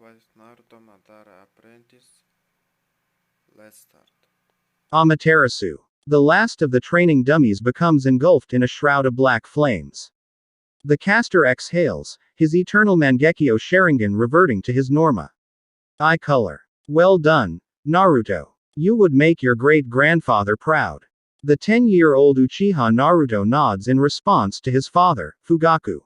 What is Naruto Madara apprentice? Let's start. Amaterasu. The last of the training dummies becomes engulfed in a shroud of black flames. The caster exhales, his eternal Mangekyo Sharingan reverting to his Norma. Eye color. Well done, Naruto. You would make your great-grandfather proud. The 10-year-old Uchiha Naruto nods in response to his father, Fugaku.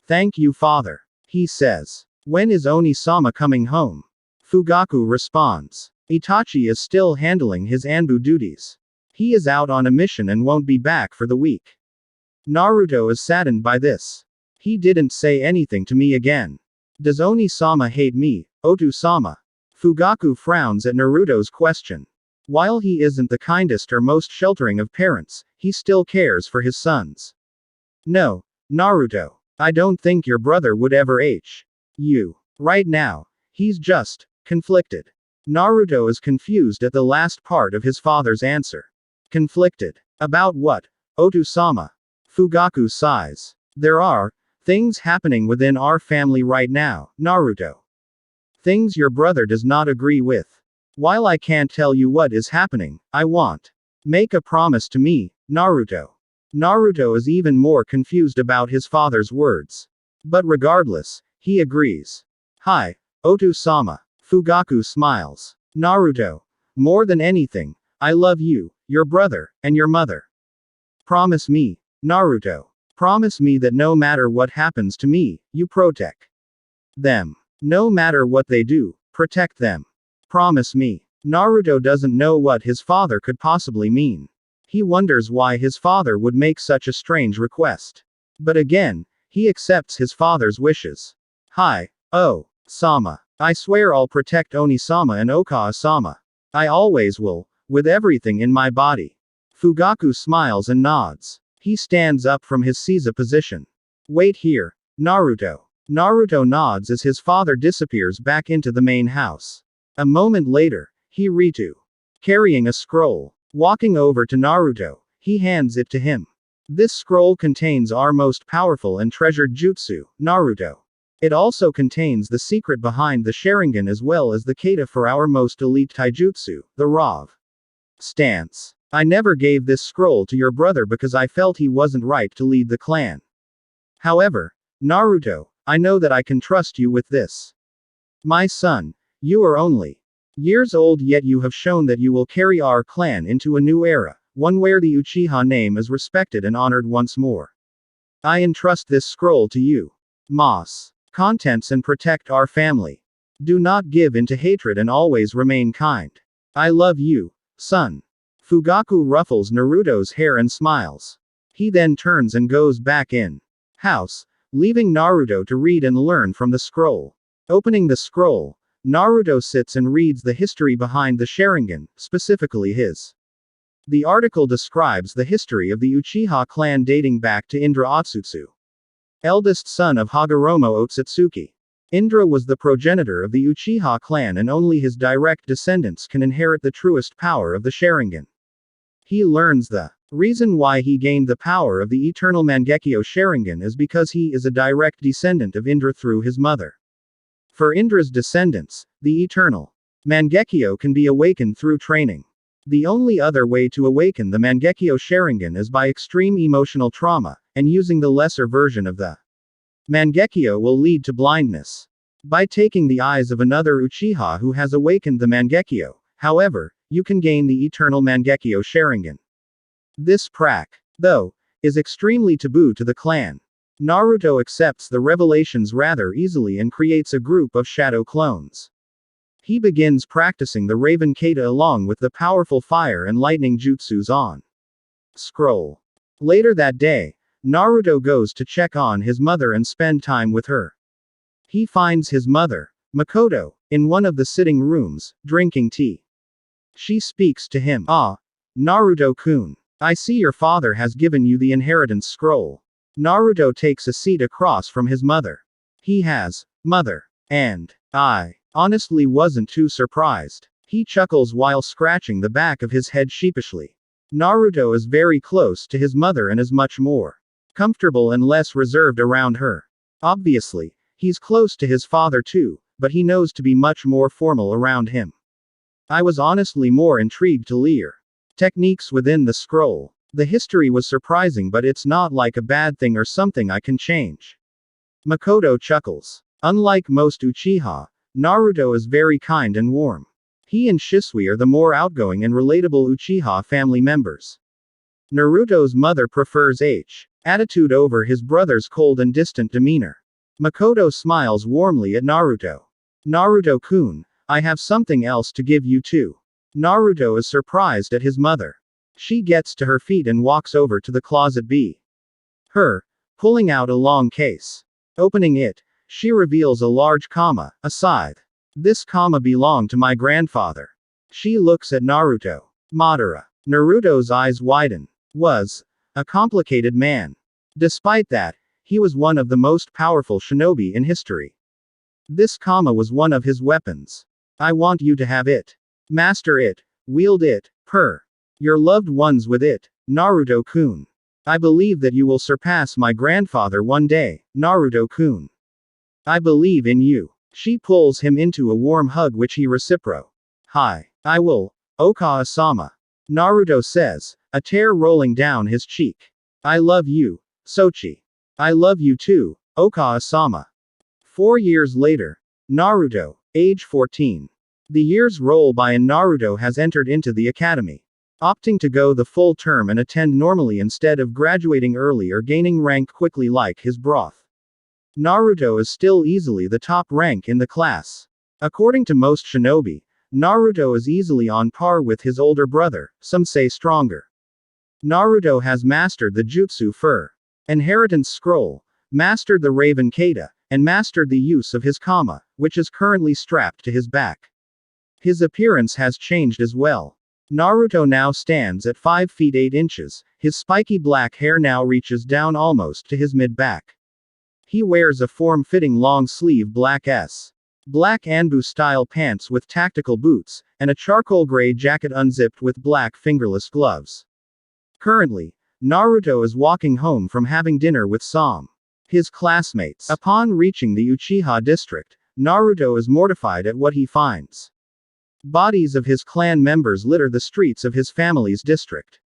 Thank you, father. He says. When is Oni-sama coming home? Fugaku responds. Itachi is still handling his Anbu duties. He is out on a mission and won't be back for the week. Naruto is saddened by this. He didn't say anything to me again. Does Oni-sama hate me, Otu-sama? Fugaku frowns at Naruto's question. While he isn't the kindest or most sheltering of parents, he still cares for his sons. No, Naruto. I don't think your brother would ever you. Right now, he's just conflicted. Naruto is confused at the last part of his father's answer. Conflicted. About what? Otu-sama. Fugaku sighs. There are things happening within our family right now, Naruto. Things your brother does not agree with. While I can't tell you what is happening, I want. Make a promise to me, Naruto. Naruto is even more confused about his father's words. But regardless, he agrees. Hi, Otu-sama. Fugaku smiles. Naruto. More than anything, I love you, your brother, and your mother. Promise me, Naruto. Promise me that no matter what happens to me, you protect them. No matter what they do, protect them. Promise me. Naruto doesn't know what his father could possibly mean. He wonders why his father would make such a strange request. But again, he accepts his father's wishes. Hi, Sama. I swear I'll protect Oni-sama and Okawa-sama. I always will, with everything in my body. Fugaku smiles and nods. He stands up from his Seiza position. Wait here, Naruto. Naruto nods as his father disappears back into the main house. A moment later, Ritu. Carrying a scroll. Walking over to Naruto, he hands it to him. This scroll contains our most powerful and treasured jutsu, Naruto. It also contains the secret behind the Sharingan as well as the kata for our most elite taijutsu, the Rav stance. I never gave this scroll to your brother because I felt he wasn't right to lead the clan. However, Naruto, I know that I can trust you with this. My son, you are only years old, yet you have shown that you will carry our clan into a new era, one where the Uchiha name is respected and honored once more. I entrust this scroll to you. Mas. Contents and protect our family. Do not give in to hatred and always remain kind. I love you, son. Fugaku ruffles Naruto's hair and smiles. He then turns and goes back in house, leaving Naruto to read and learn from the scroll. Opening the scroll, Naruto sits and reads the history behind the Sharingan, specifically his. The article describes the history of the Uchiha clan dating back to Indra Otsutsu, eldest son of Hagoromo Otsutsuki. Indra was the progenitor of the Uchiha clan and only his direct descendants can inherit the truest power of the Sharingan. He learns the reason why he gained the power of the eternal Mangekyo Sharingan is because he is a direct descendant of Indra through his mother. For Indra's descendants, the eternal Mangekyo can be awakened through training. The only other way to awaken the Mangekyo Sharingan is by extreme emotional trauma, and using the lesser version of the Mangekyo will lead to blindness. By taking the eyes of another Uchiha who has awakened the Mangekyo, however, you can gain the eternal Mangekyo Sharingan. This though, is extremely taboo to the clan. Naruto accepts the revelations rather easily and creates a group of shadow clones. He begins practicing the Raven Kata along with the powerful fire and lightning jutsus on scroll. Later that day, Naruto goes to check on his mother and spend time with her. He finds his mother, Makoto, in one of the sitting rooms, drinking tea. She speaks to him. Naruto-kun. I see your father has given you the inheritance scroll. Naruto takes a seat across from his mother. He has, mother. And I honestly wasn't too surprised. He chuckles while scratching the back of his head sheepishly. Naruto is very close to his mother and is much more comfortable and less reserved around her. Obviously, he's close to his father too, but he knows to be much more formal around him. I was honestly more intrigued to learn techniques within the scroll. The history was surprising, but it's not like a bad thing or something I can change. Makoto chuckles. Unlike most Uchiha, Naruto is very kind and warm. He and Shisui are the more outgoing and relatable Uchiha family members. Naruto's mother prefers attitude over his brother's cold and distant demeanor. Makoto smiles warmly at Naruto. Naruto-kun, I have something else to give you too. Naruto is surprised at his mother. She gets to her feet and walks over to the closet pulling out a long case. Opening it, she reveals a large a scythe. This belonged to my grandfather. She looks at Naruto. Madara. Naruto's eyes widen. Was a complicated man. Despite that, he was one of the most powerful shinobi in history. This was one of his weapons. I want you to have it. Master it. Wield it. Your loved ones with it, Naruto-kun. I believe that you will surpass my grandfather one day, Naruto-kun. I believe in you. She pulls him into a warm hug which he reciprocates. Hi. I will, Okawa-sama. Naruto says, a tear rolling down his cheek. I love you, Sochi. I love you too, Okawa-sama. 4 years later. Naruto, age 14. The years roll by and Naruto has entered into the academy. Opting to go the full term and attend normally instead of graduating early or gaining rank quickly like his broth. Naruto is still easily the top rank in the class. According to most shinobi, Naruto is easily on par with his older brother, some say stronger. Naruto has mastered the Jutsu Inheritance Scroll, mastered the Raven Kata, and mastered the use of his which is currently strapped to his back. His appearance has changed as well. Naruto now stands at 5 feet 8 inches, his spiky black hair now reaches down almost to his mid-back. He wears a form-fitting long-sleeve black Anbu-style pants with tactical boots, and a charcoal gray jacket unzipped with black fingerless gloves. Currently, Naruto is walking home from having dinner with his classmates. Upon reaching the Uchiha district, Naruto is mortified at what he finds. Bodies of his clan members litter the streets of his family's district.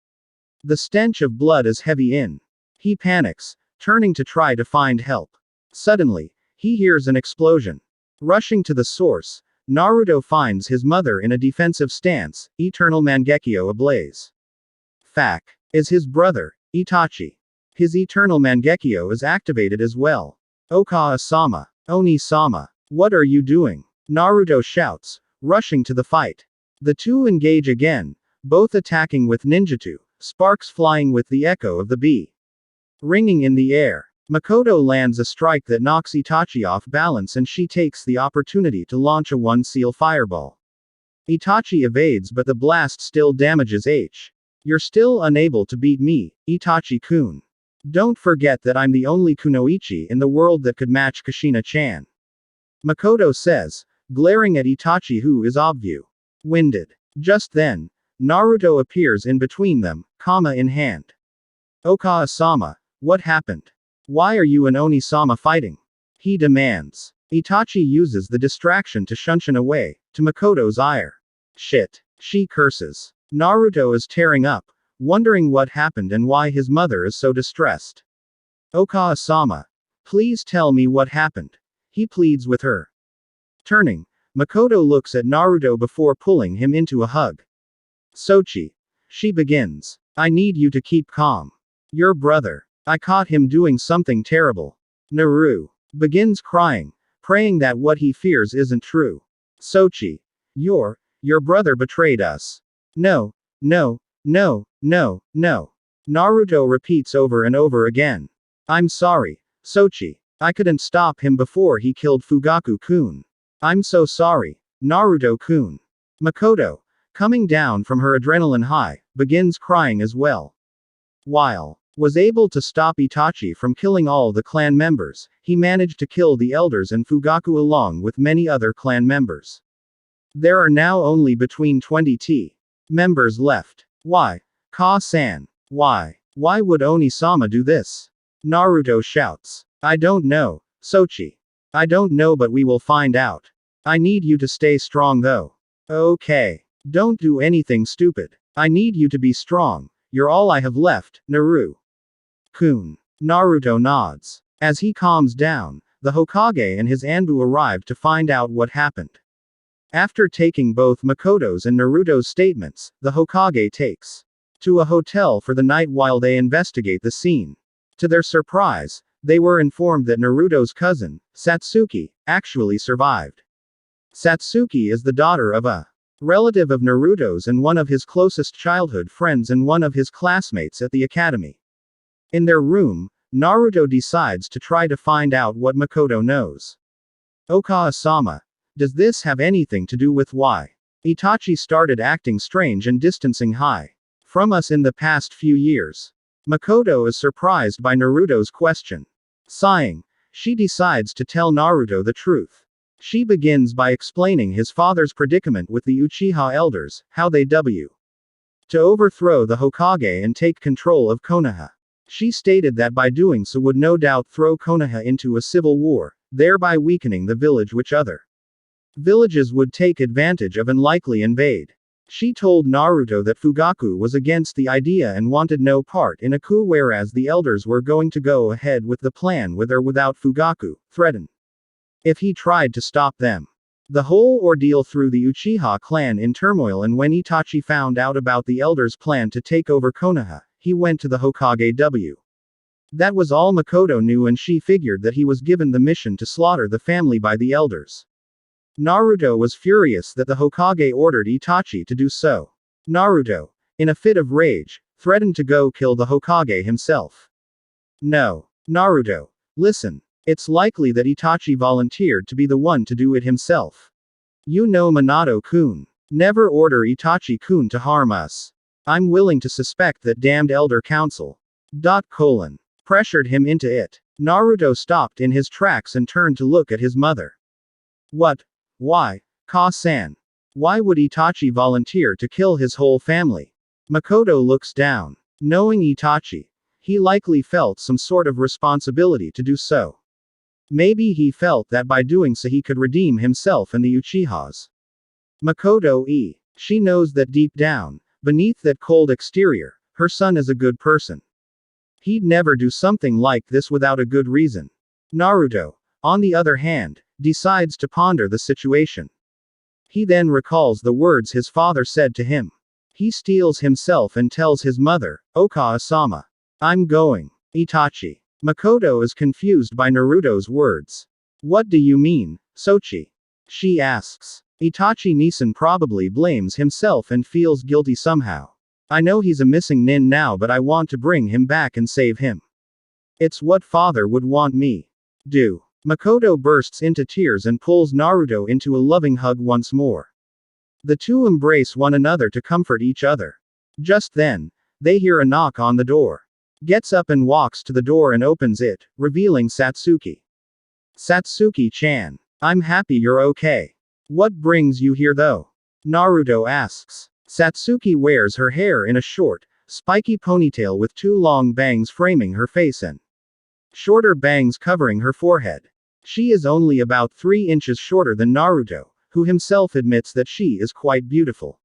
The stench of blood is heavy in. He panics, turning to try to find help. Suddenly, he hears an explosion. Rushing to the source, Naruto finds his mother in a defensive stance, eternal Mangekyo ablaze. Is his brother, Itachi. His eternal Mangekyo is activated as well. Okawa-sama. Oni-sama. What are you doing? Naruto shouts, rushing to the fight. The two engage again, both attacking with ninjutsu, sparks flying with the echo of the bee ringing in the air. Makoto lands a strike that knocks Itachi off balance and she takes the opportunity to launch a one-seal fireball. Itachi evades but the blast still damages You're still unable to beat me, Itachi-kun. Don't forget that I'm the only kunoichi in the world that could match Kushina-chan. Makoto says, glaring at Itachi who is winded. Just then, Naruto appears in between them, in hand. Okawa-sama, what happened? Why are you and Oni-sama fighting? He demands. Itachi uses the distraction to shunshin away, to Makoto's ire. Shit. She curses. Naruto is tearing up, wondering what happened and why his mother is so distressed. Okawa-sama. Please tell me what happened. He pleads with her. Turning, Makoto looks at Naruto before pulling him into a hug. Sochi. She begins. I need you to keep calm. Your brother. I caught him doing something terrible. Naru begins crying, praying that what he fears isn't true. Sochi. Your brother betrayed us. No, no, no, no, no. Naruto repeats over and over again. I'm sorry, Sochi. I couldn't stop him before he killed Fugaku-kun. I'm so sorry, Naruto-kun. Makoto, coming down from her adrenaline high, begins crying as well. While was able to stop Itachi from killing all the clan members, he managed to kill the elders and Fugaku along with many other clan members. There are now only between 20 members left. Why? Ka-san. Why? Why would Oni-sama do this? Naruto shouts. I don't know, Sochi. I don't know but we will find out. I need you to stay strong though. Okay. Don't do anything stupid. I need you to be strong. You're all I have left, Naru-kun. Naruto nods. As he calms down, the Hokage and his Anbu arrive to find out what happened. After taking both Makoto's and Naruto's statements, the Hokage takes to a hotel for the night while they investigate the scene. To their surprise, they were informed that Naruto's cousin, Satsuki, actually survived. Satsuki is the daughter of a relative of Naruto's and one of his closest childhood friends and one of his classmates at the academy. In their room, Naruto decides to try to find out what Makoto knows. Okawa-sama, does this have anything to do with why Itachi started acting strange and distancing from us in the past few years? Makoto is surprised by Naruto's question. Sighing, she decides to tell Naruto the truth. She begins by explaining his father's predicament with the Uchiha elders, how they to overthrow the Hokage and take control of Konoha. She stated that by doing so would no doubt throw Konoha into a civil war, thereby weakening the village which other villages would take advantage of and likely invade. She told Naruto that Fugaku was against the idea and wanted no part in a coup, whereas the elders were going to go ahead with the plan with or without Fugaku, threaten if he tried to stop them. The whole ordeal threw the Uchiha clan in turmoil, and when Itachi found out about the elders' plan to take over Konoha, he went to the Hokage That was all Makoto knew, and she figured that he was given the mission to slaughter the family by the elders. Naruto was furious that the Hokage ordered Itachi to do so. Naruto, in a fit of rage, threatened to go kill the Hokage himself. No. Naruto, listen. It's likely that Itachi volunteered to be the one to do it himself. You know Minato-kun. Never order Itachi-kun to harm us. I'm willing to suspect that damned Elder Council. Pressured him into it. Naruto stopped in his tracks and turned to look at his mother. What? Why? Ka-san. Why would Itachi volunteer to kill his whole family? Makoto looks down. Knowing Itachi, he likely felt some sort of responsibility to do so. Maybe he felt that by doing so he could redeem himself and the Uchihas. Makoto she knows that deep down, beneath that cold exterior, her son is a good person. He'd never do something like this without a good reason. Naruto, on the other hand, decides to ponder the situation. He then recalls the words his father said to him. He steels himself and tells his mother, Okawa-sama. I'm going. Itachi. Makoto is confused by Naruto's words. What do you mean, Sochi? She asks. Itachi-Nisan probably blames himself and feels guilty somehow. I know he's a missing nin now, but I want to bring him back and save him. It's what father would want me do. Makoto bursts into tears and pulls Naruto into a loving hug once more. The two embrace one another to comfort each other. Just then, they hear a knock on the door. Gets up and walks to the door and opens it, revealing Satsuki. Satsuki-chan. I'm happy you're okay. What brings you here though? Naruto asks. Satsuki wears her hair in a short, spiky ponytail with two long bangs framing her face and shorter bangs covering her forehead. She is only about 3 inches shorter than Naruto, who himself admits that she is quite beautiful.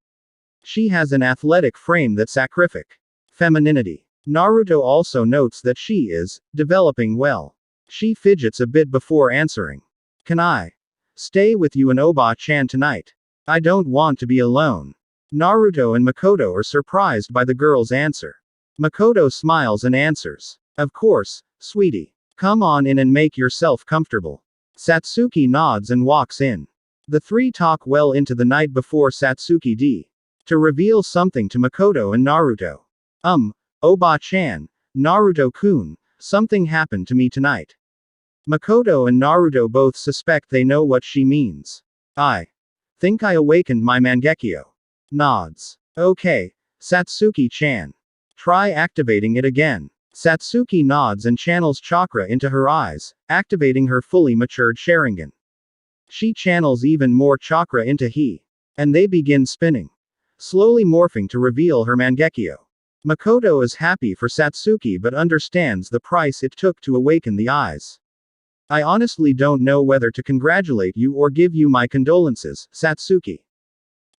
She has an athletic frame that sacrific femininity. Naruto also notes that she is developing well. She fidgets a bit before answering. Can I stay with you and Oba-chan tonight? I don't want to be alone. Naruto and Makoto are surprised by the girl's answer. Makoto smiles and answers. Of course, sweetie. Come on in and make yourself comfortable. Satsuki nods and walks in. The three talk well into the night before Satsuki to reveal something to Makoto and Naruto. Oba-chan, Naruto-kun, something happened to me tonight. Makoto and Naruto both suspect they know what she means. I think I awakened my Mangekyo. Nods. Okay, Satsuki-chan. Try activating it again. Satsuki nods and channels chakra into her eyes, activating her fully matured Sharingan. She channels even more chakra into he. And they begin spinning. Slowly morphing to reveal her Mangekyo. Makoto is happy for Satsuki but understands the price it took to awaken the eyes. I honestly don't know whether to congratulate you or give you my condolences, Satsuki.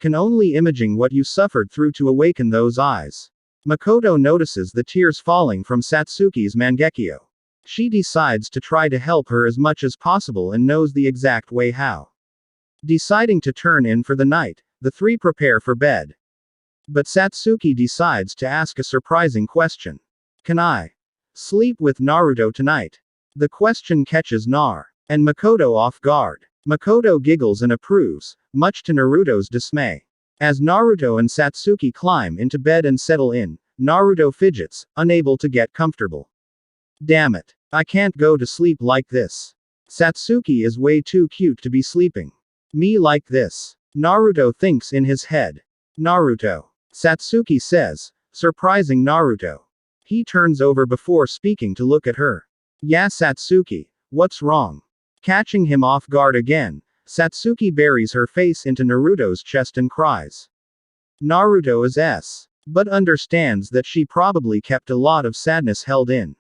Can only imaging what you suffered through to awaken those eyes. Makoto notices the tears falling from Satsuki's Mangekyo. She decides to try to help her as much as possible and knows the exact way how. Deciding to turn in for the night, the three prepare for bed. But Satsuki decides to ask a surprising question. Can I sleep with Naruto tonight? The question catches Nar and Makoto off guard. Makoto giggles and approves, much to Naruto's dismay. As Naruto and Satsuki climb into bed and settle in, Naruto fidgets, unable to get comfortable. Damn it. I can't go to sleep like this. Satsuki is way too cute to be sleeping. Me like this. Naruto thinks in his head. Naruto. Satsuki says, surprising Naruto. He turns over before speaking to look at her. Yeah, Satsuki, what's wrong? Catching him off guard again, Satsuki buries her face into Naruto's chest and cries. Naruto is but understands that she probably kept a lot of sadness held in.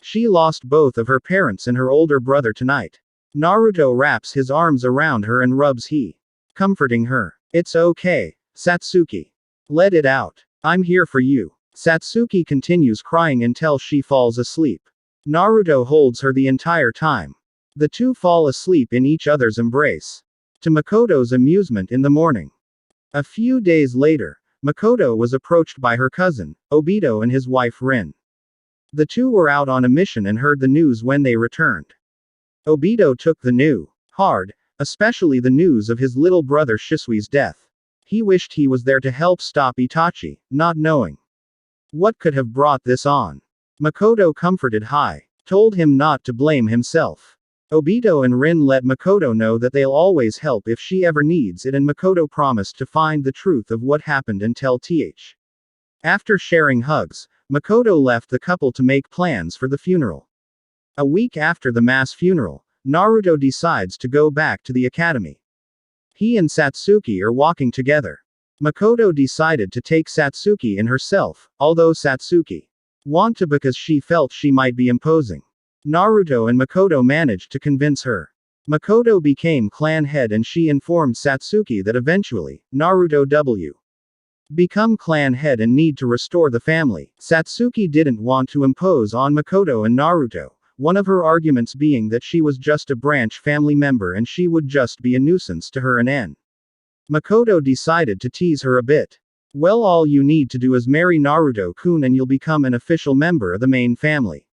She lost both of her parents and her older brother tonight. Naruto wraps his arms around her and rubs he, comforting her. It's okay, Satsuki. Let it out. I'm here for you. Satsuki continues crying until she falls asleep. Naruto holds her the entire time. The two fall asleep in each other's embrace. To Makoto's amusement in the morning. A few days later, Makoto was approached by her cousin, Obito, and his wife Rin. The two were out on a mission and heard the news when they returned. Obito took the news hard, especially the news of his little brother Shisui's death. He wished he was there to help stop Itachi, not knowing what could have brought this on. Makoto comforted Hai, told him not to blame himself. Obito and Rin let Makoto know that they'll always help if she ever needs it, and Makoto promised to find the truth of what happened and tell Th. After sharing hugs, Makoto left the couple to make plans for the funeral. A week after the mass funeral, Naruto decides to go back to the academy. He and Satsuki are walking together. Makoto decided to take Satsuki in herself, although Satsuki wanted to because she felt she might be imposing. Naruto and Makoto managed to convince her. Makoto became clan head and she informed Satsuki that eventually, Naruto W. become clan head and need to restore the family. Satsuki didn't want to impose on Makoto and Naruto, one of her arguments being that she was just a branch family member and she would just be a nuisance to her and N. Makoto decided to tease her a bit. Well, all you need to do is marry Naruto-kun and you'll become an official member of the main family.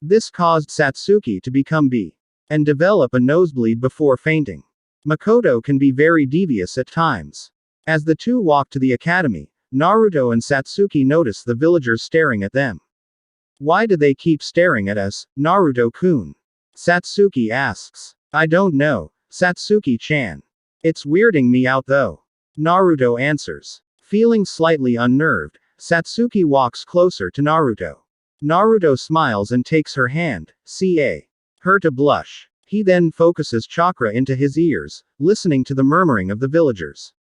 This caused Satsuki to become B. and develop a nosebleed before fainting. Makoto can be very devious at times. As the two walk to the academy, Naruto and Satsuki notice the villagers staring at them. Why do they keep staring at us, Naruto-kun? Satsuki asks. I don't know, Satsuki-chan. It's weirding me out though. Naruto answers. Feeling slightly unnerved, Satsuki walks closer to Naruto. Naruto smiles and takes her hand, her to blush. He then focuses chakra into his ears, listening to the murmuring of the villagers.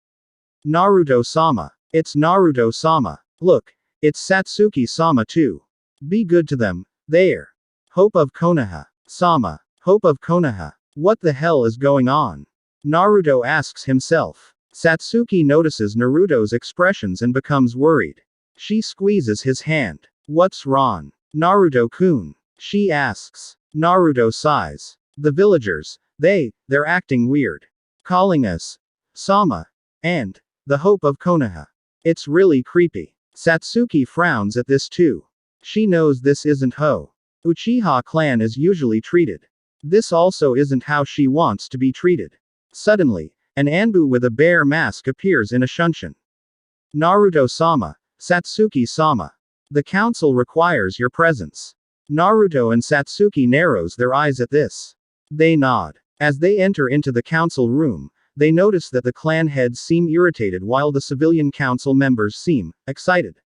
Naruto-sama. It's Naruto-sama. Look, it's Satsuki-sama too. Be good to them, there. Hope of Konoha. Sama. Hope of Konoha. What the hell is going on? Naruto asks himself. Satsuki notices Naruto's expressions and becomes worried. She squeezes his hand. What's wrong, Naruto-kun? She asks. Naruto sighs. The villagers, they're acting weird. Calling us Sama and the hope of Konoha. It's really creepy. Satsuki frowns at this too. She knows this isn't how Uchiha clan is usually treated. This also isn't how she wants to be treated. Suddenly, an Anbu with a bear mask appears in a shunshin. Naruto-sama, Satsuki-sama. The council requires your presence. Naruto and Satsuki narrows their eyes at this. They nod. As they enter into the council room, they notice that the clan heads seem irritated while the civilian council members seem excited.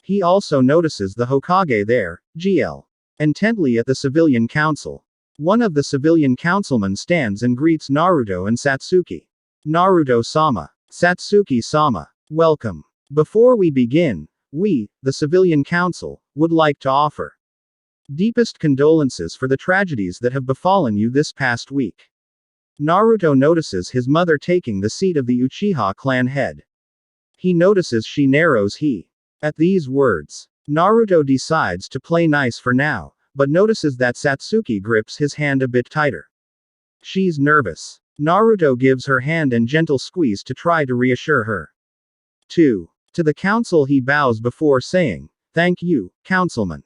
He also notices the Hokage there, GL. Intently at the civilian council. One of the civilian councilmen stands and greets Naruto and Satsuki. Naruto-sama. Satsuki-sama. Welcome. Before we begin, we, the civilian council, would like to offer Deepest condolences for the tragedies that have befallen you this past week. Naruto notices his mother taking the seat of the Uchiha clan head. He notices she narrows he. At these words, Naruto decides to play nice for now, but notices that Satsuki grips his hand a bit tighter. She's nervous. Naruto gives her hand a gentle squeeze to try to reassure her. 2. To the council he bows before saying, "Thank you, councilman.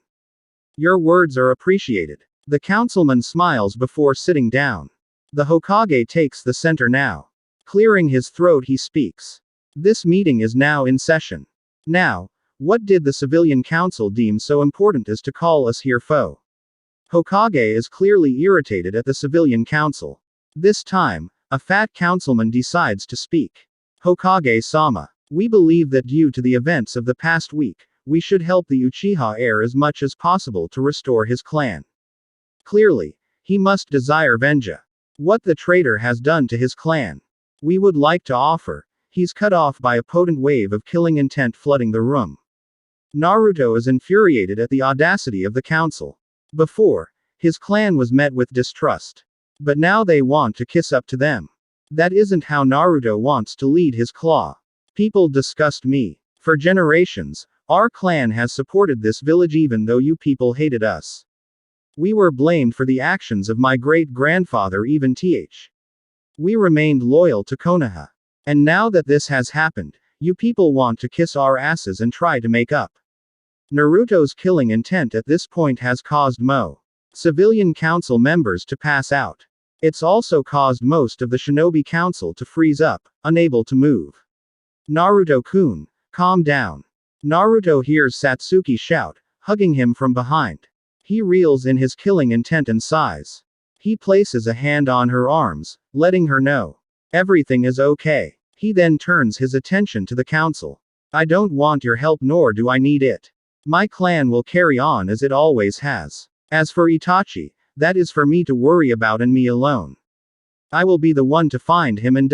Your words are appreciated." The councilman smiles before sitting down. The Hokage takes the center now. Clearing his throat he speaks. This meeting is now in session. Now, what did the civilian council deem so important as to call us here foe? Hokage is clearly irritated at the civilian council. This time, a fat councilman decides to speak. Hokage-sama, we believe that due to the events of the past week, we should help the Uchiha heir as much as possible to restore his clan. Clearly, he must desire vengeance. What the traitor has done to his clan. We would like to offer. He's cut off by a potent wave of killing intent flooding the room. Naruto is infuriated at the audacity of the council. Before, his clan was met with distrust. But now they want to kiss up to them. That isn't how Naruto wants to lead his claw. People disgust me. For generations, our clan has supported this village even though you people hated us. We were blamed for the actions of my great-grandfather even th. We remained loyal to Konoha. And now that this has happened, you people want to kiss our asses and try to make up. Naruto's killing intent at this point has caused civilian council members to pass out. It's also caused most of the shinobi council to freeze up, unable to move. Naruto-kun, calm down. Naruto hears Satsuki shout, hugging him from behind. He reels in his killing intent and sighs. He places a hand on her arms, letting her know everything is okay. He then turns his attention to the council. I don't want your help nor do I need it. My clan will carry on as it always has. As for Itachi, that is for me to worry about and me alone. I will be the one to find him and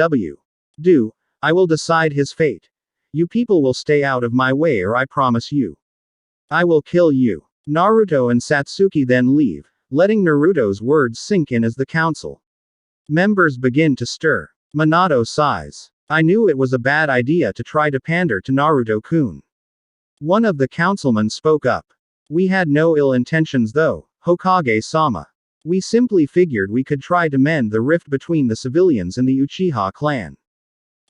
I will decide his fate. You people will stay out of my way or I promise you. I will kill you. Naruto and Satsuki then leave, letting Naruto's words sink in as the council members begin to stir. Minato sighs. I knew it was a bad idea to try to pander to Naruto-kun. One of the councilmen spoke up. We had no ill intentions though, Hokage-sama. We simply figured we could try to mend the rift between the civilians and the Uchiha clan.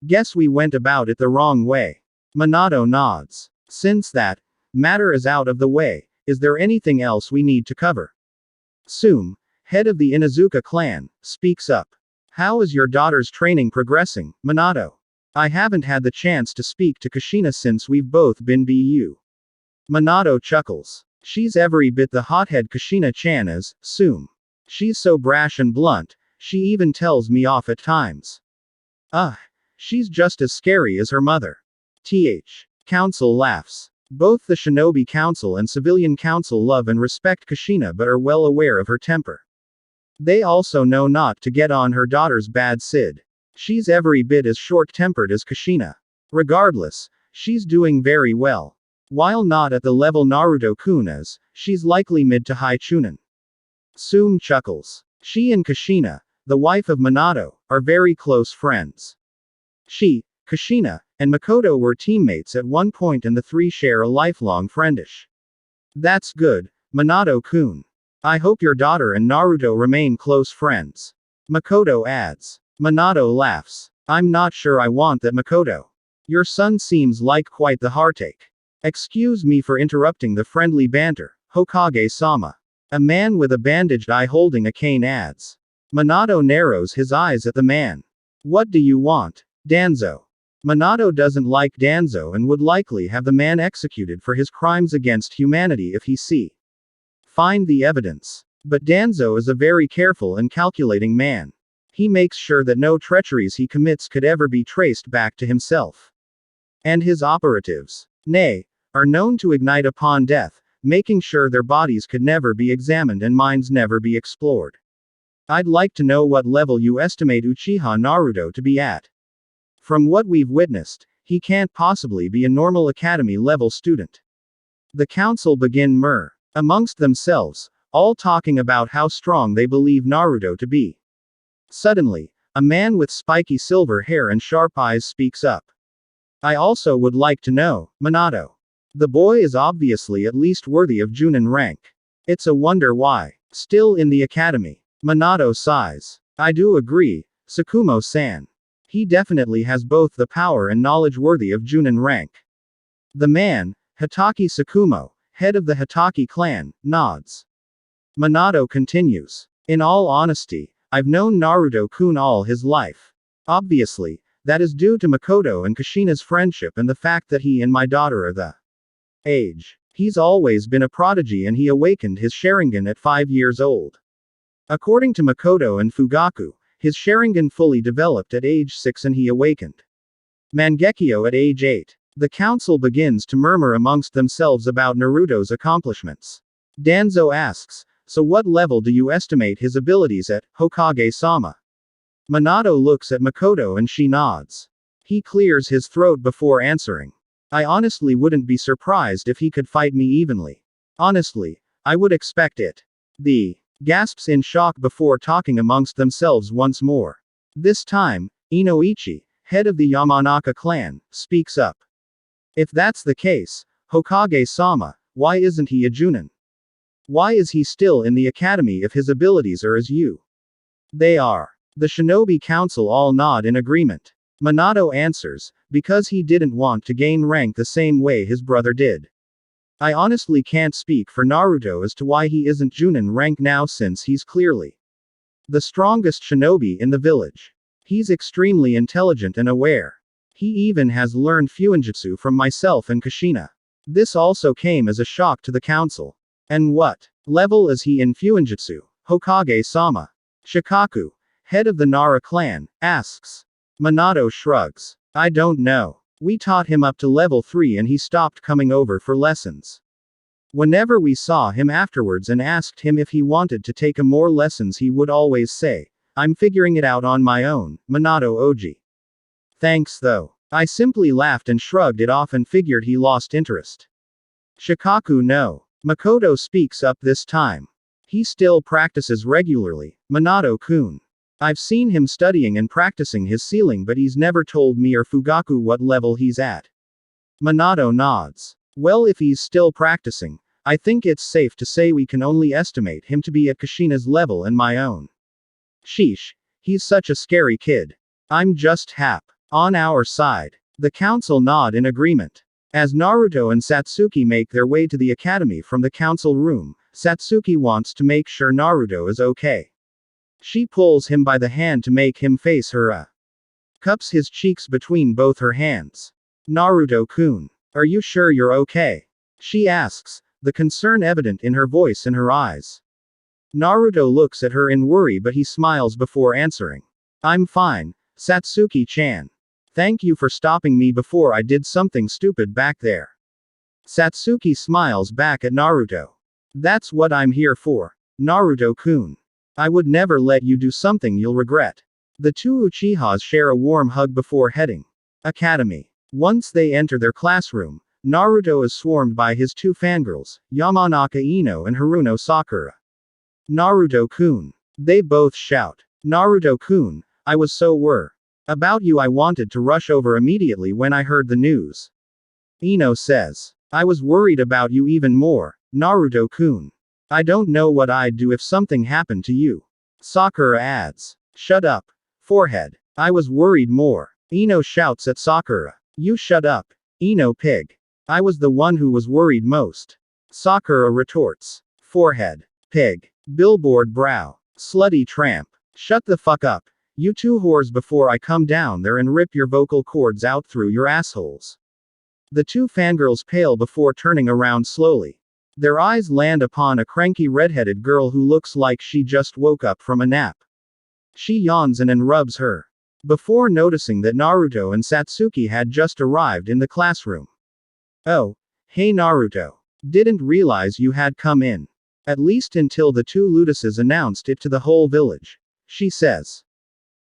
Guess we went about it the wrong way. Minato nods. Since that matter is out of the way, is there anything else we need to cover? Sume, head of the Inuzuka clan, speaks up. How is your daughter's training progressing, Minato? I haven't had the chance to speak to Kushina since we've both been BU. Minato chuckles. She's every bit the hothead Kushina-chan is, Sume. She's so brash and blunt, she even tells me off at times. She's just as scary as her mother. Council laughs. Both the Shinobi Council and Civilian Council love and respect Kushina but are well aware of her temper. They also know not to get on her daughter's bad sid. She's every bit as short-tempered as Kushina. Regardless, she's doing very well. While not at the level Naruto-kun is, she's likely mid to high chunin. Sume chuckles. She and Kushina, the wife of Minato, are very close friends. She, Kushina, and Makoto were teammates at one point and the three share a lifelong friendish. That's good, Minato-kun. I hope your daughter and Naruto remain close friends. Makoto adds. Minato laughs. I'm not sure I want that, Makoto. Your son seems like quite the heartache. Excuse me for interrupting the friendly banter, Hokage-sama. A man with a bandaged eye holding a cane adds. Minato narrows his eyes at the man. What do you want? Danzo. Minato doesn't like Danzo and would likely have the man executed for his crimes against humanity if he find the evidence. But Danzo is a very careful and calculating man. He makes sure that no treacheries he commits could ever be traced back to himself. And his operatives, are known to ignite upon death, making sure their bodies could never be examined and minds never be explored. I'd like to know what level you estimate Uchiha Naruto to be at. From what we've witnessed, he can't possibly be a normal academy level student. The council begin amongst themselves, all talking about how strong they believe Naruto to be. Suddenly, a man with spiky silver hair and sharp eyes speaks up. I also would like to know, Minato. The boy is obviously at least worthy of Junin rank. It's a wonder why. Still in the academy. Minato sighs. I do agree, Tsukumo-san. He definitely has both the power and knowledge worthy of Junin rank. The man, Hitaki Tsukumo, head of the Hitaki clan, nods. Minato continues. In all honesty, I've known Naruto-kun all his life. Obviously, that is due to Makoto and Kushina's friendship and the fact that he and my daughter are the age. He's always been a prodigy and he awakened his Sharingan at 5 years old. According to Makoto and Fugaku, his Sharingan fully developed at age 6 and he awakened Mangekyo at age 8. The council begins to murmur amongst themselves about Naruto's accomplishments. Danzo asks, so what level do you estimate his abilities at, Hokage-sama? Minato looks at Makoto and she nods. He clears his throat before answering. I honestly wouldn't be surprised if he could fight me evenly. Honestly, I would expect it. The gasps in shock before talking amongst themselves once more. This time, Inoichi, head of the Yamanaka clan, speaks up. If that's the case, Hokage-sama, why isn't he a Junin? Why is he still in the academy if his abilities are as you? They are. The Shinobi Council all nod in agreement. Minato answers, because he didn't want to gain rank the same way his brother did. I honestly can't speak for Naruto as to why he isn't Junin rank now since he's clearly the strongest shinobi in the village. He's extremely intelligent and aware. He even has learned Fuinjutsu from myself and Kushina. This also came as a shock to the council. And what level is he in Fuinjutsu, Hokage-sama? Shikaku, head of the Nara clan, asks. Minato shrugs. I don't know. We taught him up to level 3 and he stopped coming over for lessons. Whenever we saw him afterwards and asked him if he wanted to take more lessons he would always say, I'm figuring it out on my own, Minato Oji. Thanks though. I simply laughed and shrugged it off and figured he lost interest. Shikaku no. Makoto speaks up this time. He still practices regularly, Minato-kun. I've seen him studying and practicing his sealing but he's never told me or Fugaku what level he's at. Minato nods. Well, if he's still practicing, I think it's safe to say we can only estimate him to be at Kushina's level and my own. Sheesh. He's such a scary kid. I'm just hap. On our side. The council nod in agreement. As Naruto and Satsuki make their way to the academy from the council room, Satsuki wants to make sure Naruto is okay. She pulls him by the hand to make him face her. Cups his cheeks between both her hands. Naruto-kun. Are you sure you're okay? She asks, the concern evident in her voice and her eyes. Naruto looks at her in worry but he smiles before answering. I'm fine, Satsuki-chan. Thank you for stopping me before I did something stupid back there. Satsuki smiles back at Naruto. That's what I'm here for, Naruto-kun. I would never let you do something you'll regret. The two Uchihas share a warm hug before heading academy. Once they enter their classroom, Naruto is swarmed by his two fangirls, Yamanaka Ino and Haruno Sakura. Naruto-kun. They both shout. Naruto-kun, I was so worried about you I wanted to rush over immediately when I heard the news. Ino says. I was worried about you even more, Naruto-kun. I don't know what I'd do if something happened to you. Sakura adds. Shut up. Forehead. I was worried more. Ino shouts at Sakura. You shut up. Ino pig. I was the one who was worried most. Sakura retorts. Forehead. Pig. Billboard brow. Slutty tramp. Shut the fuck up. You two whores before I come down there and rip your vocal cords out through your assholes. The two fangirls pale before turning around slowly. Their eyes land upon a cranky redheaded girl who looks like she just woke up from a nap. She yawns and rubs her. Before noticing that Naruto and Satsuki had just arrived in the classroom. Oh. Hey Naruto. Didn't realize you had come in. At least until the two Ludices announced it to the whole village. She says.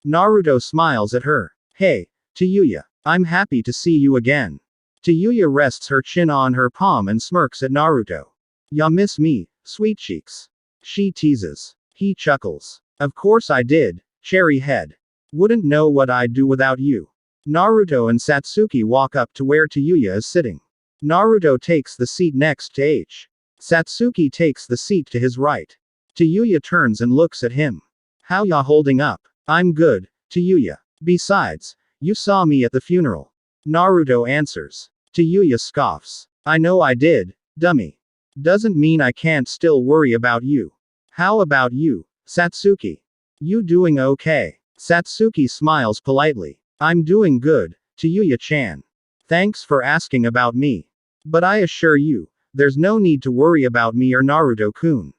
Naruto smiles at her. Hey, Tayuya. I'm happy to see you again. Tayuya rests her chin on her palm and smirks at Naruto. Ya miss me, sweet cheeks. She teases. He chuckles. Of course I did, cherry head. Wouldn't know what I'd do without you. Naruto and Satsuki walk up to where Tayuya is sitting. Naruto takes the seat next to H. Satsuki takes the seat to his right. Tayuya turns and looks at him. How ya holding up? I'm good, Tayuya. Besides, you saw me at the funeral. Naruto answers. Tayuya scoffs. I know I did, dummy. Doesn't mean I can't still worry about you. How about you, Satsuki? You doing okay? Satsuki smiles politely. I'm doing good, Tayuya-chan. Thanks for asking about me. But I assure you, there's no need to worry about me or Naruto-kun.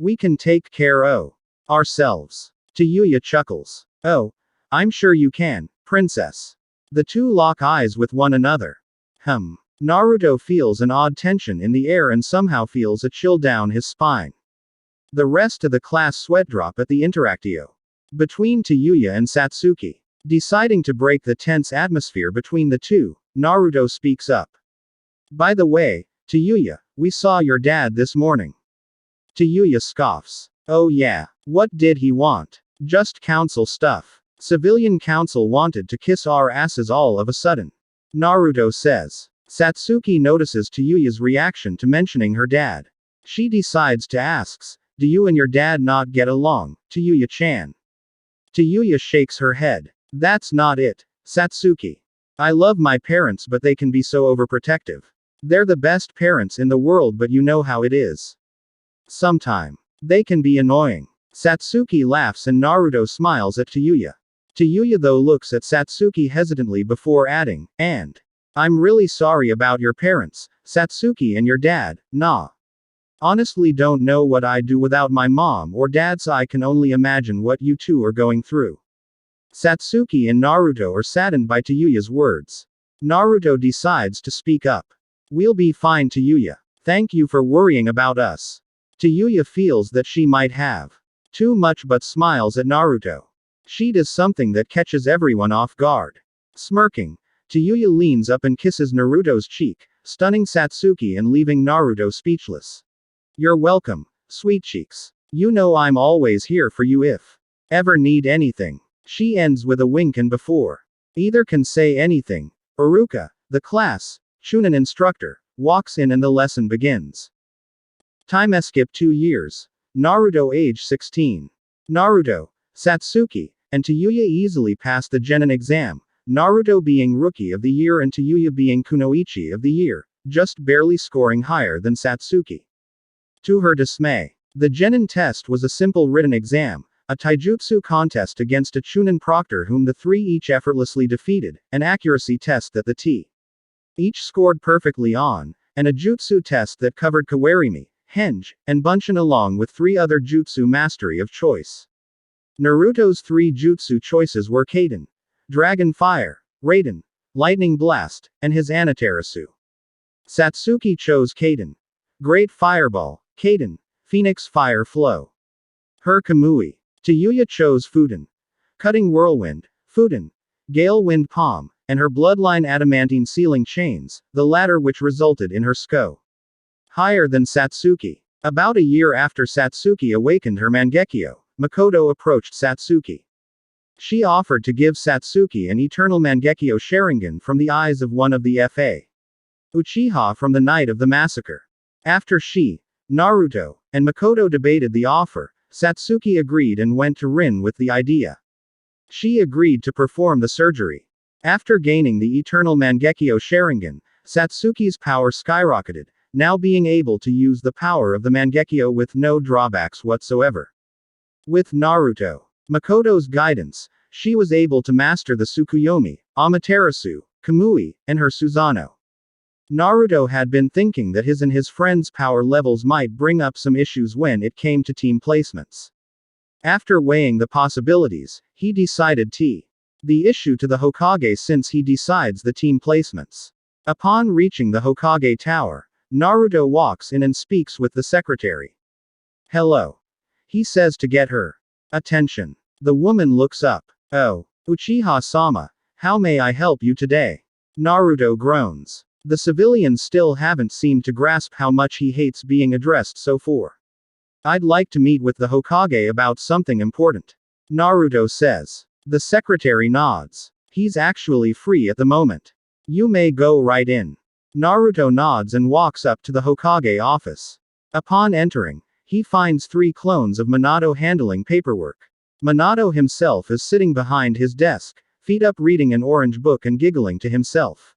We can take care of ourselves. Tayuya chuckles. Oh, I'm sure you can, princess. The two lock eyes with one another. Naruto feels an odd tension in the air and somehow feels a chill down his spine. The rest of the class sweat drop at the interactio between Tayuya and Satsuki. Deciding to break the tense atmosphere between the two, Naruto speaks up. By the way, Tayuya, we saw your dad this morning. Tayuya scoffs. Oh yeah, what did he want? Just council stuff. Civilian council wanted to kiss our asses all of a sudden. Naruto says. Satsuki notices Tayuya's reaction to mentioning her dad. She decides to ask, do you and your dad not get along, Tayuya-chan? Tayuya shakes her head. That's not it, Satsuki. I love my parents but they can be so overprotective. They're the best parents in the world but you know how it is. Sometime. They can be annoying. Satsuki laughs and Naruto smiles at Tayuya. Tayuya though looks at Satsuki hesitantly before adding, and I'm really sorry about your parents, Satsuki and your dad, nah. Honestly don't know what I'd do without my mom or dad so I can only imagine what you two are going through. Satsuki and Naruto are saddened by Tayuya's words. Naruto decides to speak up. We'll be fine Tayuya. Thank you for worrying about us. Tayuya feels that she might have too much but smiles at Naruto. She does something that catches everyone off guard. Smirking, Tayuya leans up and kisses Naruto's cheek, stunning Satsuki and leaving Naruto speechless. You're welcome, sweet cheeks. You know I'm always here for you if ever need anything. She ends with a wink and before either can say anything, Iruka, the class, Chunin instructor, walks in and the lesson begins. Time skip 2 years. Naruto age 16. Naruto, Satsuki, and Tayuya easily passed the Genin exam, Naruto being Rookie of the Year and Tayuya being Kunoichi of the Year, just barely scoring higher than Satsuki. To her dismay, the Genin test was a simple written exam, a taijutsu contest against a Chunin proctor whom the three each effortlessly defeated, an accuracy test that the T each scored perfectly on, and a jutsu test that covered kawarimi, henge, and bunshin along with 3 other jutsu mastery of choice. Naruto's 3 jutsu choices were Kaden, Dragon Fire, Raiden, Lightning Blast, and his Amaterasu. Satsuki chose Kaden, Great Fireball, Kaden, Phoenix Fire Flow. Her Kamui. Tayuya chose Fuden, Cutting Whirlwind, Fuden, Gale Wind Palm, and her bloodline adamantine sealing chains, the latter which resulted in her SCO higher than Satsuki. About a year after Satsuki awakened her Mangekyo, Makoto approached Satsuki. She offered to give Satsuki an eternal Mangekyo Sharingan from the eyes of one of the Fa Uchiha from the night of the massacre. After she, Naruto, and Makoto debated the offer, Satsuki agreed and went to Rin with the idea. She agreed to perform the surgery. After gaining the eternal Mangekyo Sharingan, Satsuki's power skyrocketed, now being able to use the power of the Mangekyo with no drawbacks whatsoever. With Naruto, Makoto's guidance, she was able to master the Tsukuyomi, Amaterasu, Kamui, and her Susanoo. Naruto had been thinking that his and his friends' power levels might bring up some issues when it came to team placements. After weighing the possibilities, he decided the issue to the Hokage since he decides the team placements. Upon reaching the Hokage Tower, Naruto walks in and speaks with the secretary. Hello. He says to get her attention. The woman looks up. Oh, Uchiha-sama, how may I help you today? Naruto groans. The civilians still haven't seemed to grasp how much he hates being addressed so far. I'd like to meet with the Hokage about something important. Naruto says. The secretary nods. He's actually free at the moment. You may go right in. Naruto nods and walks up to the Hokage office. Upon entering, he finds 3 clones of Minato handling paperwork. Minato himself is sitting behind his desk, feet up reading an orange book and giggling to himself.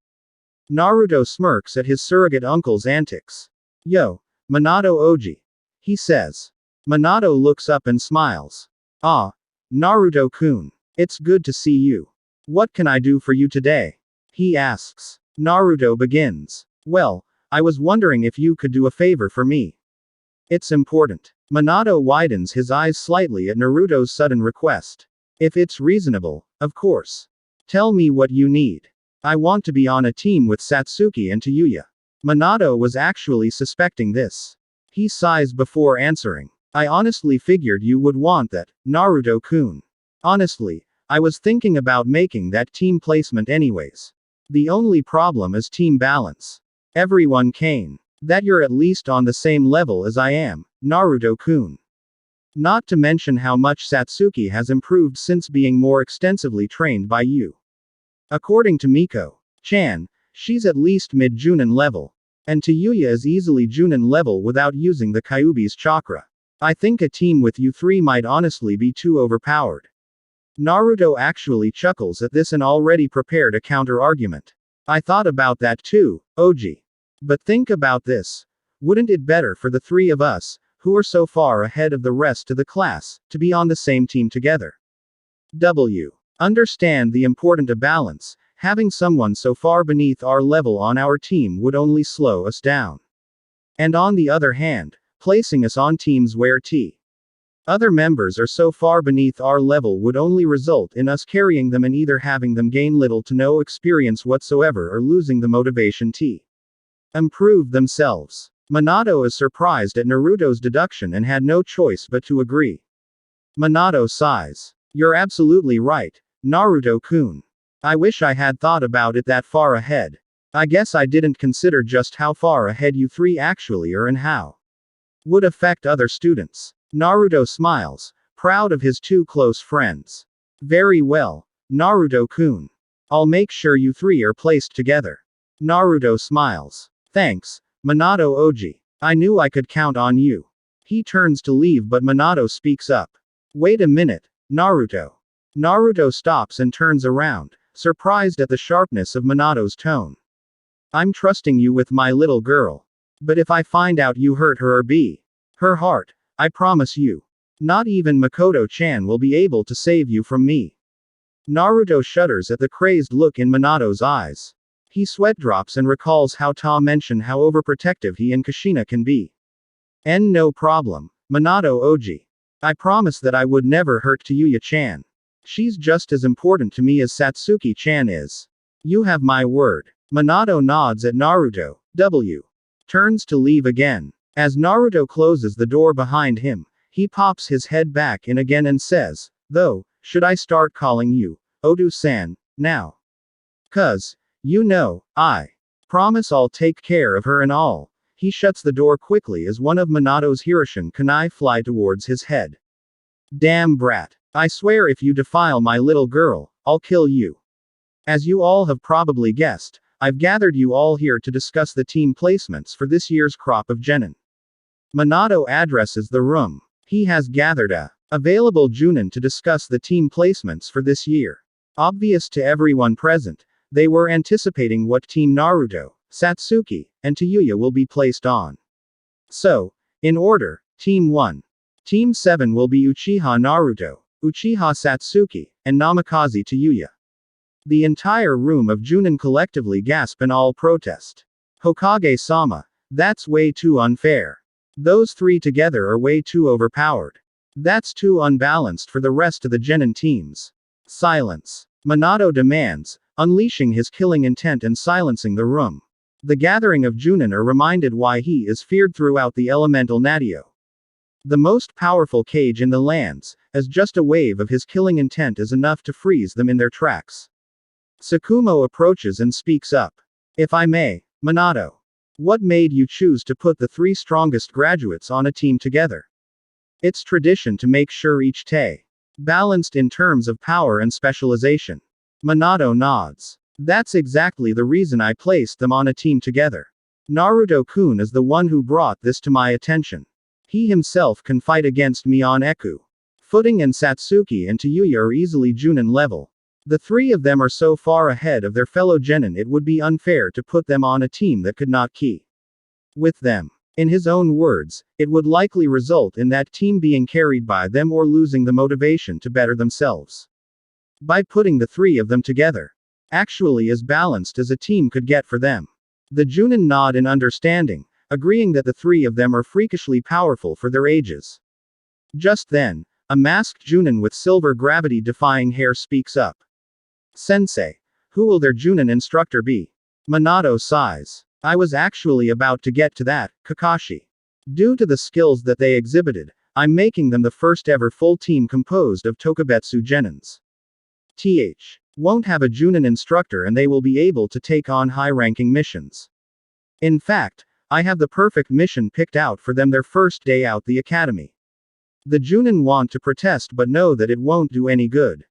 Naruto smirks at his surrogate uncle's antics. Yo, Minato Oji. He says. Minato looks up and smiles. Ah, Naruto-kun. It's good to see you. What can I do for you today? He asks. Naruto begins. Well, I was wondering if you could do a favor for me. It's important. Minato widens his eyes slightly at Naruto's sudden request. If it's reasonable, of course. Tell me what you need. I want to be on a team with Satsuki and Tayuya. Minato was actually suspecting this. He sighs before answering. I honestly figured you would want that, Naruto-kun. Honestly, I was thinking about making that team placement anyways. The only problem is team balance. Everyone can. That you're at least on the same level as I am, Naruto-kun. Not to mention how much Satsuki has improved since being more extensively trained by you. According to Miko-chan, she's at least mid-Junin level. And Tayuya is easily Junin level without using the Kyuubi's chakra. I think a team with you 3 might honestly be too overpowered. Naruto actually chuckles at this and already prepared a counter-argument. I thought about that too, Oji. But think about this. Wouldn't it better for the 3 of us, who are so far ahead of the rest of the class, to be on the same team together? Understand the important of balance. Having someone so far beneath our level on our team would only slow us down. And on the other hand, placing us on teams where other members are so far beneath our level would only result in us carrying them and either having them gain little to no experience whatsoever or losing the motivation to improve themselves. Minato is surprised at Naruto's deduction and had no choice but to agree. Minato sighs. You're absolutely right, Naruto-kun. I wish I had thought about it that far ahead. I guess I didn't consider just how far ahead you 3 actually are and how would affect other students. Naruto smiles, proud of his 2 close friends. Very well, Naruto-kun. I'll make sure you 3 are placed together. Naruto smiles. Thanks, Minato Oji. I knew I could count on you. He turns to leave but Minato speaks up. Wait a minute, Naruto. Naruto stops and turns around, surprised at the sharpness of Minato's tone. I'm trusting you with my little girl. But if I find out you hurt her or her heart, I promise you. Not even Makoto-chan will be able to save you from me. Naruto shudders at the crazed look in Minato's eyes. He sweat drops and recalls how Ta mentioned how overprotective he and Kushina can be. No problem, Minato Oji. I promise that I would never hurt Tayuya-chan. She's just as important to me as Satsuki-chan is. You have my word. Minato nods at Naruto. Turns to leave again. As Naruto closes the door behind him, he pops his head back in again and says, though, should I start calling you Odu-san now? 'Cause, you know, I promise I'll take care of her and all. He shuts the door quickly as one of Minato's Hiroshin kunai fly towards his head. Damn brat. I swear if you defile my little girl, I'll kill you. As you all have probably guessed, I've gathered you all here to discuss the team placements for this year's crop of genin. Minato addresses the room. He has gathered available Junin to discuss the team placements for this year. Obvious to everyone present, they were anticipating what Team Naruto, Satsuki, and Tayuya will be placed on. So, in order, Team 1. Team 7 will be Uchiha Naruto, Uchiha Satsuki, and Namikaze Tayuya. The entire room of Junin collectively gasp and all protest. Hokage-sama, that's way too unfair. Those 3 together are way too overpowered. That's too unbalanced for the rest of the genin teams. Silence. Minato demands, unleashing his killing intent and silencing the room. The gathering of Junin are reminded why he is feared throughout the elemental Natio. The most powerful kage in the lands, as just a wave of his killing intent is enough to freeze them in their tracks. Tsukumo approaches and speaks up. If I may, Minato. What made you choose to put the three strongest graduates on a team together? It's tradition to make sure each te balanced in terms of power and specialization. Minato nods. That's exactly the reason I placed them on a team together. Naruto-kun is the one who brought this to my attention. He himself can fight against me on Eku. Footing and Satsuki and Tayuya are easily Junin level. The three of them are so far ahead of their fellow genin it would be unfair to put them on a team that could not key with them. In his own words, it would likely result in that team being carried by them or losing the motivation to better themselves. By putting the three of them together, actually as balanced as a team could get for them. The Junin nod in understanding, agreeing that the three of them are freakishly powerful for their ages. Just then, a masked Junin with silver gravity-defying hair speaks up. Sensei, who will their Junin instructor be? Minato sighs. I was actually about to get to that, Kakashi. Due to the skills that they exhibited, I'm making them the first ever full team composed of Tokubetsu Genins. Won't have a Junin instructor and they will be able to take on high-ranking missions. In fact, I have the perfect mission picked out for them their first day out the academy. The Junin want to protest but know that it won't do any good.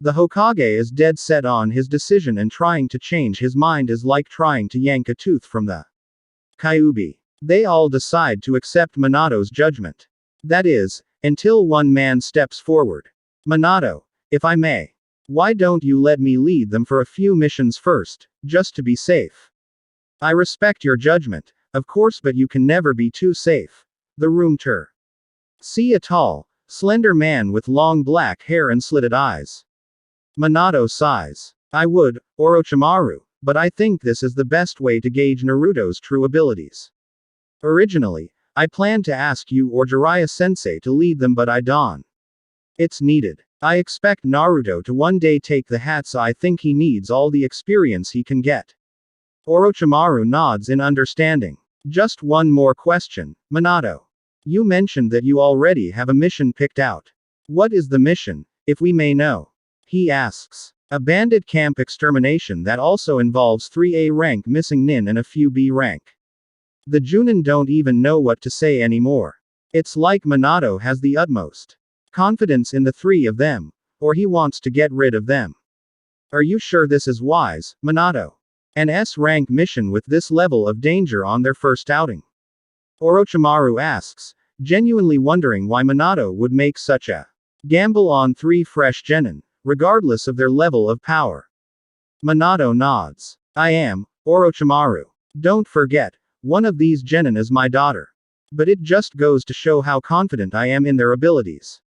The Hokage is dead set on his decision and trying to change his mind is like trying to yank a tooth from the Kyuubi. They all decide to accept Minato's judgment. That is, until one man steps forward. Minato, if I may. Why don't you let me lead them for a few missions first, just to be safe? I respect your judgment, of course, but you can never be too safe. The room tour. See a tall, slender man with long black hair and slitted eyes. Minato sighs. I would, Orochimaru, but I think this is the best way to gauge Naruto's true abilities. Originally, I planned to ask you or Jiraiya-sensei to lead them but I don't. It's needed. I expect Naruto to one day take the hat so I think he needs all the experience he can get. Orochimaru nods in understanding. Just one more question, Minato. You mentioned that you already have a mission picked out. What is the mission, if we may know? He asks. A bandit camp extermination that also involves 3A rank missing nin and a few B rank. The Junin don't even know what to say anymore. It's like Minato has the utmost confidence in the three of them, or he wants to get rid of them. Are you sure this is wise, Minato? An S-rank mission with this level of danger on their first outing? Orochimaru asks, genuinely wondering why Minato would make such a gamble on three fresh genin, regardless of their level of power. Minato nods. I am, Orochimaru. Don't forget, one of these genin is my daughter. But it just goes to show how confident I am in their abilities.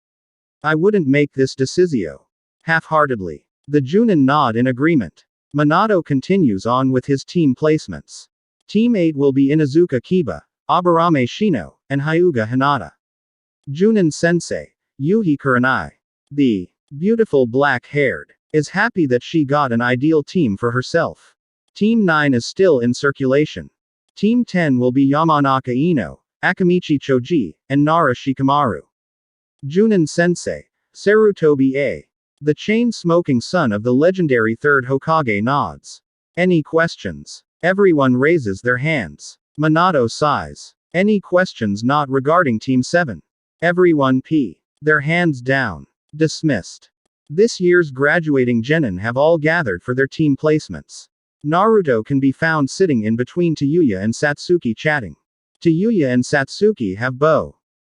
I wouldn't make this decisio half-heartedly. The Junin nod in agreement. Minato continues on with his team placements. Team 8 will be Inuzuka Kiba, Aburame Shino, and Hyuga Hinata. Junin Sensei, Yuhi Kurenai. The beautiful black-haired is happy that she got an ideal team for herself. Team 9 is still in circulation. Team 10 will be Yamanaka Ino, Akamichi Choji, and Nara Shikamaru. Junin Sensei, Sarutobi A. The chain-smoking son of the legendary third Hokage nods. Any questions? Everyone raises their hands. Minato sighs. Any questions not regarding Team 7? Everyone their hands down. Dismissed. This year's graduating genin have all gathered for their team placements. Naruto can be found sitting in between Tayuya and Satsuki chatting. Tayuya and Satsuki have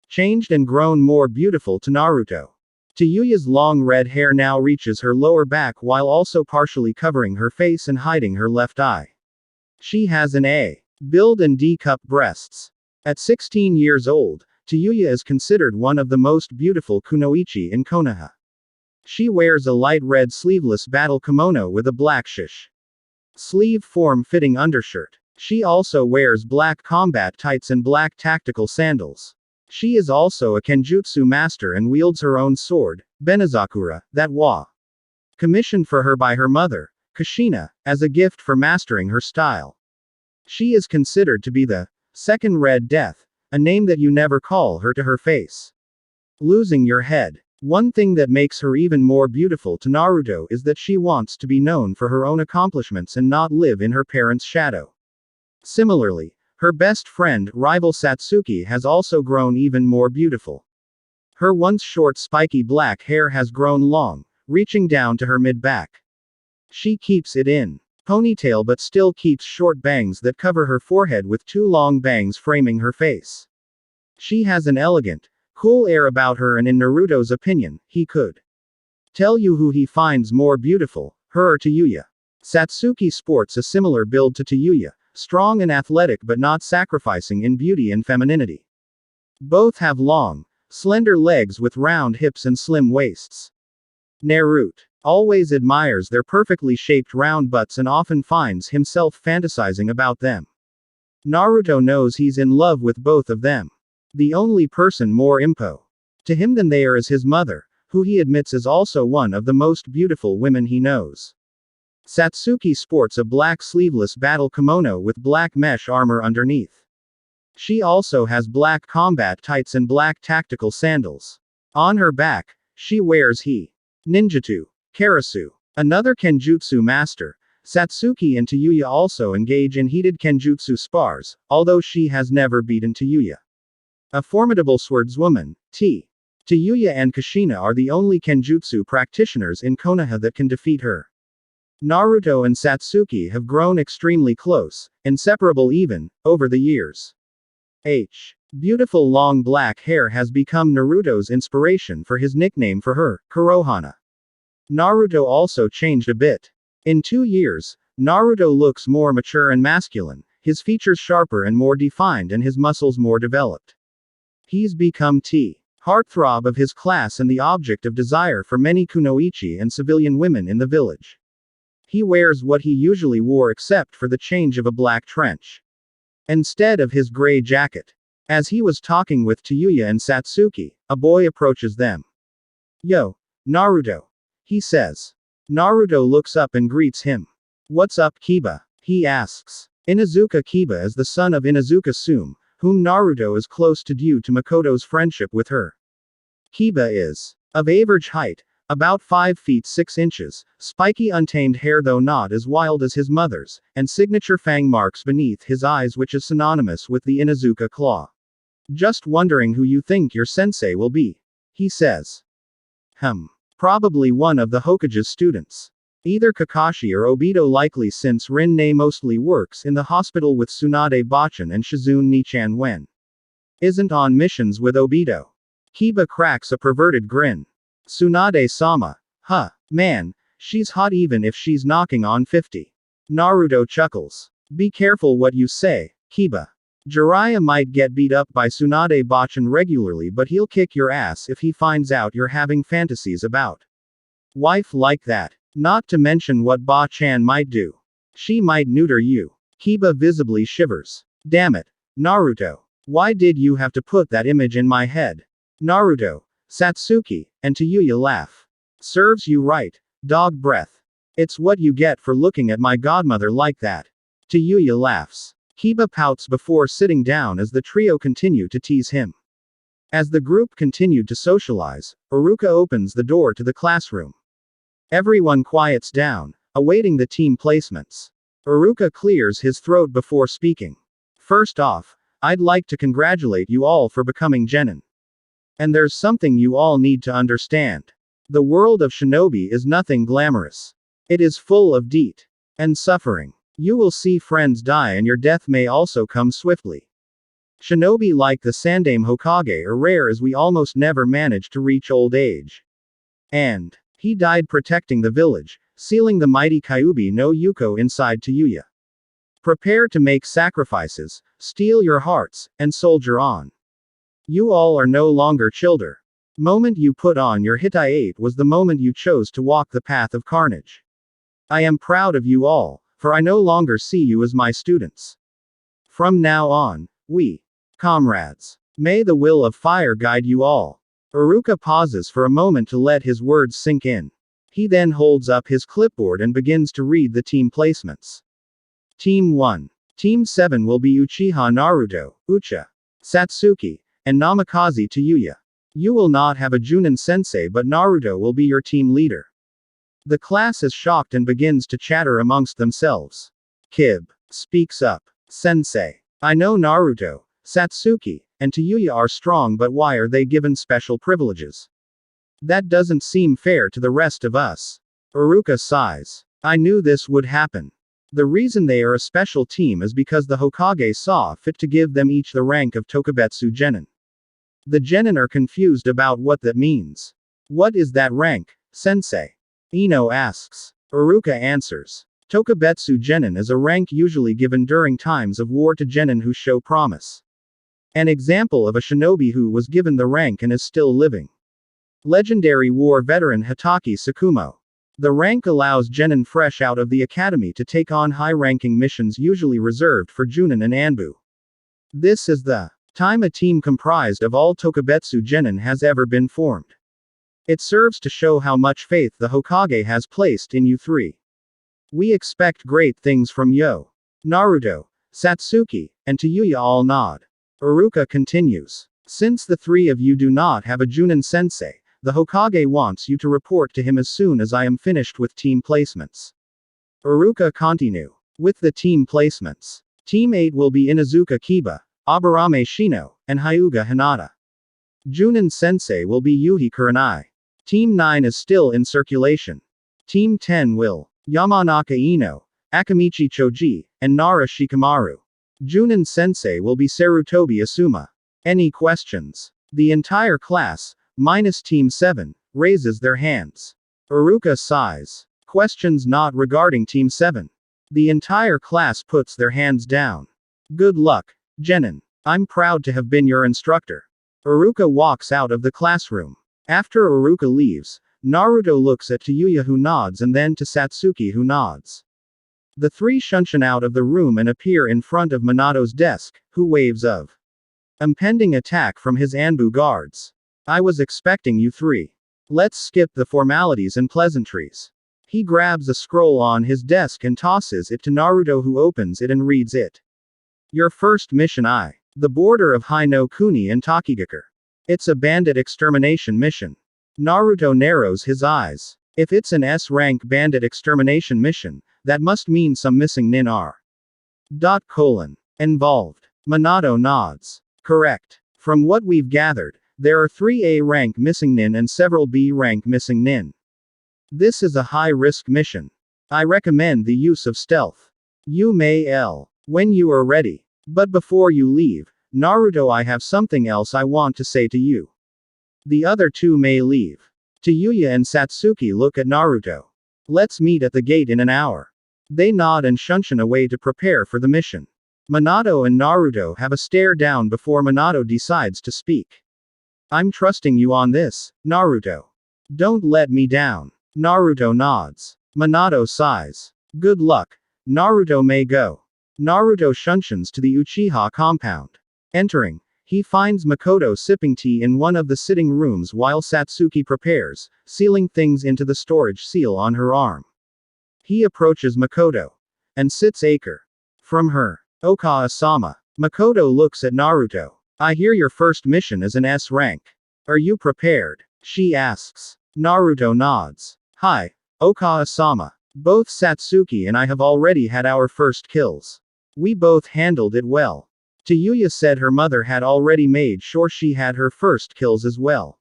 changed and grown more beautiful to Naruto. Tayuya's long red hair now reaches her lower back while also partially covering her face and hiding her left eye. She has an A build and D-cup breasts. At 16 years old, Tayuya is considered one of the most beautiful kunoichi in Konoha. She wears a light red sleeveless battle kimono with a black sleeve form-fitting undershirt. She also wears black combat tights and black tactical sandals. She is also a kenjutsu master and wields her own sword, Benizakura, that was commissioned for her by her mother, Kushina, as a gift for mastering her style. She is considered to be the second Red Death, a name that you never call her to her face. Losing your head. One thing that makes her even more beautiful to Naruto is that she wants to be known for her own accomplishments and not live in her parents' shadow. Similarly, her best friend, rival Satsuki, has also grown even more beautiful. Her once short spiky black hair has grown long, reaching down to her mid-back. She keeps it in ponytail but still keeps short bangs that cover her forehead with two long bangs framing her face. She has an elegant, cool air about her, and in Naruto's opinion, he could tell you who he finds more beautiful, her or Tayuya. Satsuki sports a similar build to Tayuya, strong and athletic but not sacrificing in beauty and femininity. Both have long, slender legs with round hips and slim waists. Naruto always admires their perfectly shaped round butts and often finds himself fantasizing about them. Naruto knows he's in love with both of them. The only person more impo to him than they are is his mother, who he admits is also one of the most beautiful women he knows. Satsuki sports a black sleeveless battle kimono with black mesh armor underneath. She also has black combat tights and black tactical sandals. On her back, she wears ninjutsu, karasu, another kenjutsu master. Satsuki and Tayuya also engage in heated kenjutsu spars, although she has never beaten Tayuya. A formidable swordswoman, Tayuya and Kushina are the only kenjutsu practitioners in Konoha that can defeat her. Naruto and Satsuki have grown extremely close, inseparable even, over the years. Beautiful long black hair has become Naruto's inspiration for his nickname for her, Kurohana. Naruto also changed a bit. In 2 years, Naruto looks more mature and masculine, his features sharper and more defined and his muscles more developed. He's become heartthrob of his class and the object of desire for many kunoichi and civilian women in the village. He wears what he usually wore except for the change of a black trench instead of his gray jacket. As he was talking with Tayuya and Satsuki, a boy approaches them. "Yo, Naruto," he says. Naruto looks up and greets him. "What's up, Kiba?" he asks. Inuzuka Kiba is the son of Inuzuka Sume, whom Naruto is close to due to Makoto's friendship with her. Kiba is of average height, about 5 feet 6 inches, spiky untamed hair though not as wild as his mother's, and signature fang marks beneath his eyes which is synonymous with the Inuzuka claw. "Just wondering who you think your sensei will be," he says. Probably one of the Hokage's students. Either Kakashi or Obito, likely since Rin-ne mostly works in the hospital with Tsunade Bachan and Shizune Nichan when isn't on missions with Obito. Kiba cracks a perverted grin. "Tsunade-sama. Man, she's hot even if she's knocking on 50. Naruto chuckles. "Be careful what you say, Kiba. Jiraiya might get beat up by Tsunade Bachan regularly, but he'll kick your ass if he finds out you're having fantasies about wife like that. Not to mention what Ba-chan might do. She might neuter you." Kiba visibly shivers. "Damn it, Naruto. Why did you have to put that image in my head?" Naruto, Satsuki, and Tayuya laugh. "Serves you right. Dog breath. It's what you get for looking at my godmother like that." Tayuya laughs. Kiba pouts before sitting down as the trio continue to tease him. As the group continued to socialize, Iruka opens the door to the classroom. Everyone quiets down, awaiting the team placements. Iruka clears his throat before speaking. "First off, I'd like to congratulate you all for becoming genin. And there's something you all need to understand. The world of shinobi is nothing glamorous. It is full of deet and suffering. You will see friends die and your death may also come swiftly. Shinobi like the Sandaime Hokage are rare as we almost never manage to reach old age. And he died protecting the village, sealing the mighty Kyuubi no Yuko inside Tayuya. Prepare to make sacrifices, steel your hearts, and soldier on. You all are no longer children. Moment you put on your Hitai 8 was the moment you chose to walk the path of carnage. I am proud of you all, for I no longer see you as my students. From now on, we comrades. May the will of fire guide you all." Iruka pauses for a moment to let his words sink in. He then holds up his clipboard and begins to read the team placements. Team 1. Team 7 will be Uchiha Naruto, Ucha, Satsuki, and Namikaze Tayuya. You will not have a Junin sensei, but Naruto will be your team leader. The class is shocked and begins to chatter amongst themselves. Kib speaks up. Sensei. I know Naruto, Satsuki, and Tayuya are strong, but why are they given special privileges? That doesn't seem fair to the rest of us. Uruka sighs. I knew this would happen. The reason they are a special team is because the Hokage saw fit to give them each the rank of Tokubetsu Genin. The Genin are confused about what that means. What is that rank, Sensei? Ino asks. Uruka answers. Tokubetsu Genin is a rank usually given during times of war to Genin who show promise. An example of a shinobi who was given the rank and is still living. Legendary war veteran Hitaki Tsukumo. The rank allows Genin fresh out of the academy to take on high-ranking missions usually reserved for Junin and Anbu. This is the time a team comprised of all Tokubetsu Genin has ever been formed. It serves to show how much faith the Hokage has placed in you three. We expect great things from Yo, Naruto, Satsuki, and Tayuya all nod. Uruka continues. Since the three of you do not have a Junin sensei, the Hokage wants you to report to him as soon as I am finished with team placements. Uruka continue. With the team placements. Team 8 will be Inuzuka Kiba, Aburame Shino, and Hyuga Hinata. Junin sensei will be Yuhi Kurenai. Team 9 is still in circulation. Team 10 will Yamanaka Ino, Akamichi Choji, and Nara Shikamaru. Junin sensei will be Sarutobi Asuma. Any questions? The entire class, minus Team 7, raises their hands. Uruka sighs. Questions not regarding Team 7. The entire class puts their hands down. Good luck, Genin. I'm proud to have been your instructor. Uruka walks out of the classroom. After Uruka leaves, Naruto looks at Tayuya who nods and then to Satsuki who nods. The three shunshin out of the room and appear in front of Minato's desk, who waves of impending attack from his Anbu guards. I was expecting you three. Let's skip the formalities and pleasantries. He grabs a scroll on his desk and tosses it to Naruto who opens it and reads it. Your first mission the border of Hai no Kuni and Takigakure. It's a bandit extermination mission. Naruto narrows his eyes. If it's an S-rank bandit extermination mission, that must mean some missing nin are involved. Minato nods. Correct. From what we've gathered, there are 3 A-rank missing nin and several B-rank missing nin. This is a high-risk mission. I recommend the use of stealth. You may when you are ready. But before you leave, Naruto, I have something else I want to say to you. The other two may leave. Tayuya and Satsuki look at Naruto. Let's meet at the gate in an hour. They nod and shunshin away to prepare for the mission. Minato and Naruto have a stare down before Minato decides to speak. I'm trusting you on this, Naruto. Don't let me down. Naruto nods. Minato sighs. Good luck. Naruto may go. Naruto shunshins to the Uchiha compound. Entering, he finds Makoto sipping tea in one of the sitting rooms while Satsuki prepares, sealing things into the storage seal on her arm. He approaches Makoto and sits acre from her. Oka-sama. Makoto looks at Naruto. I hear your first mission is an S rank. Are you prepared? She asks. Naruto nods. Hi, Oka-sama. Both Satsuki and I have already had our first kills. We both handled it well. Tayuya said her mother had already made sure she had her first kills as well.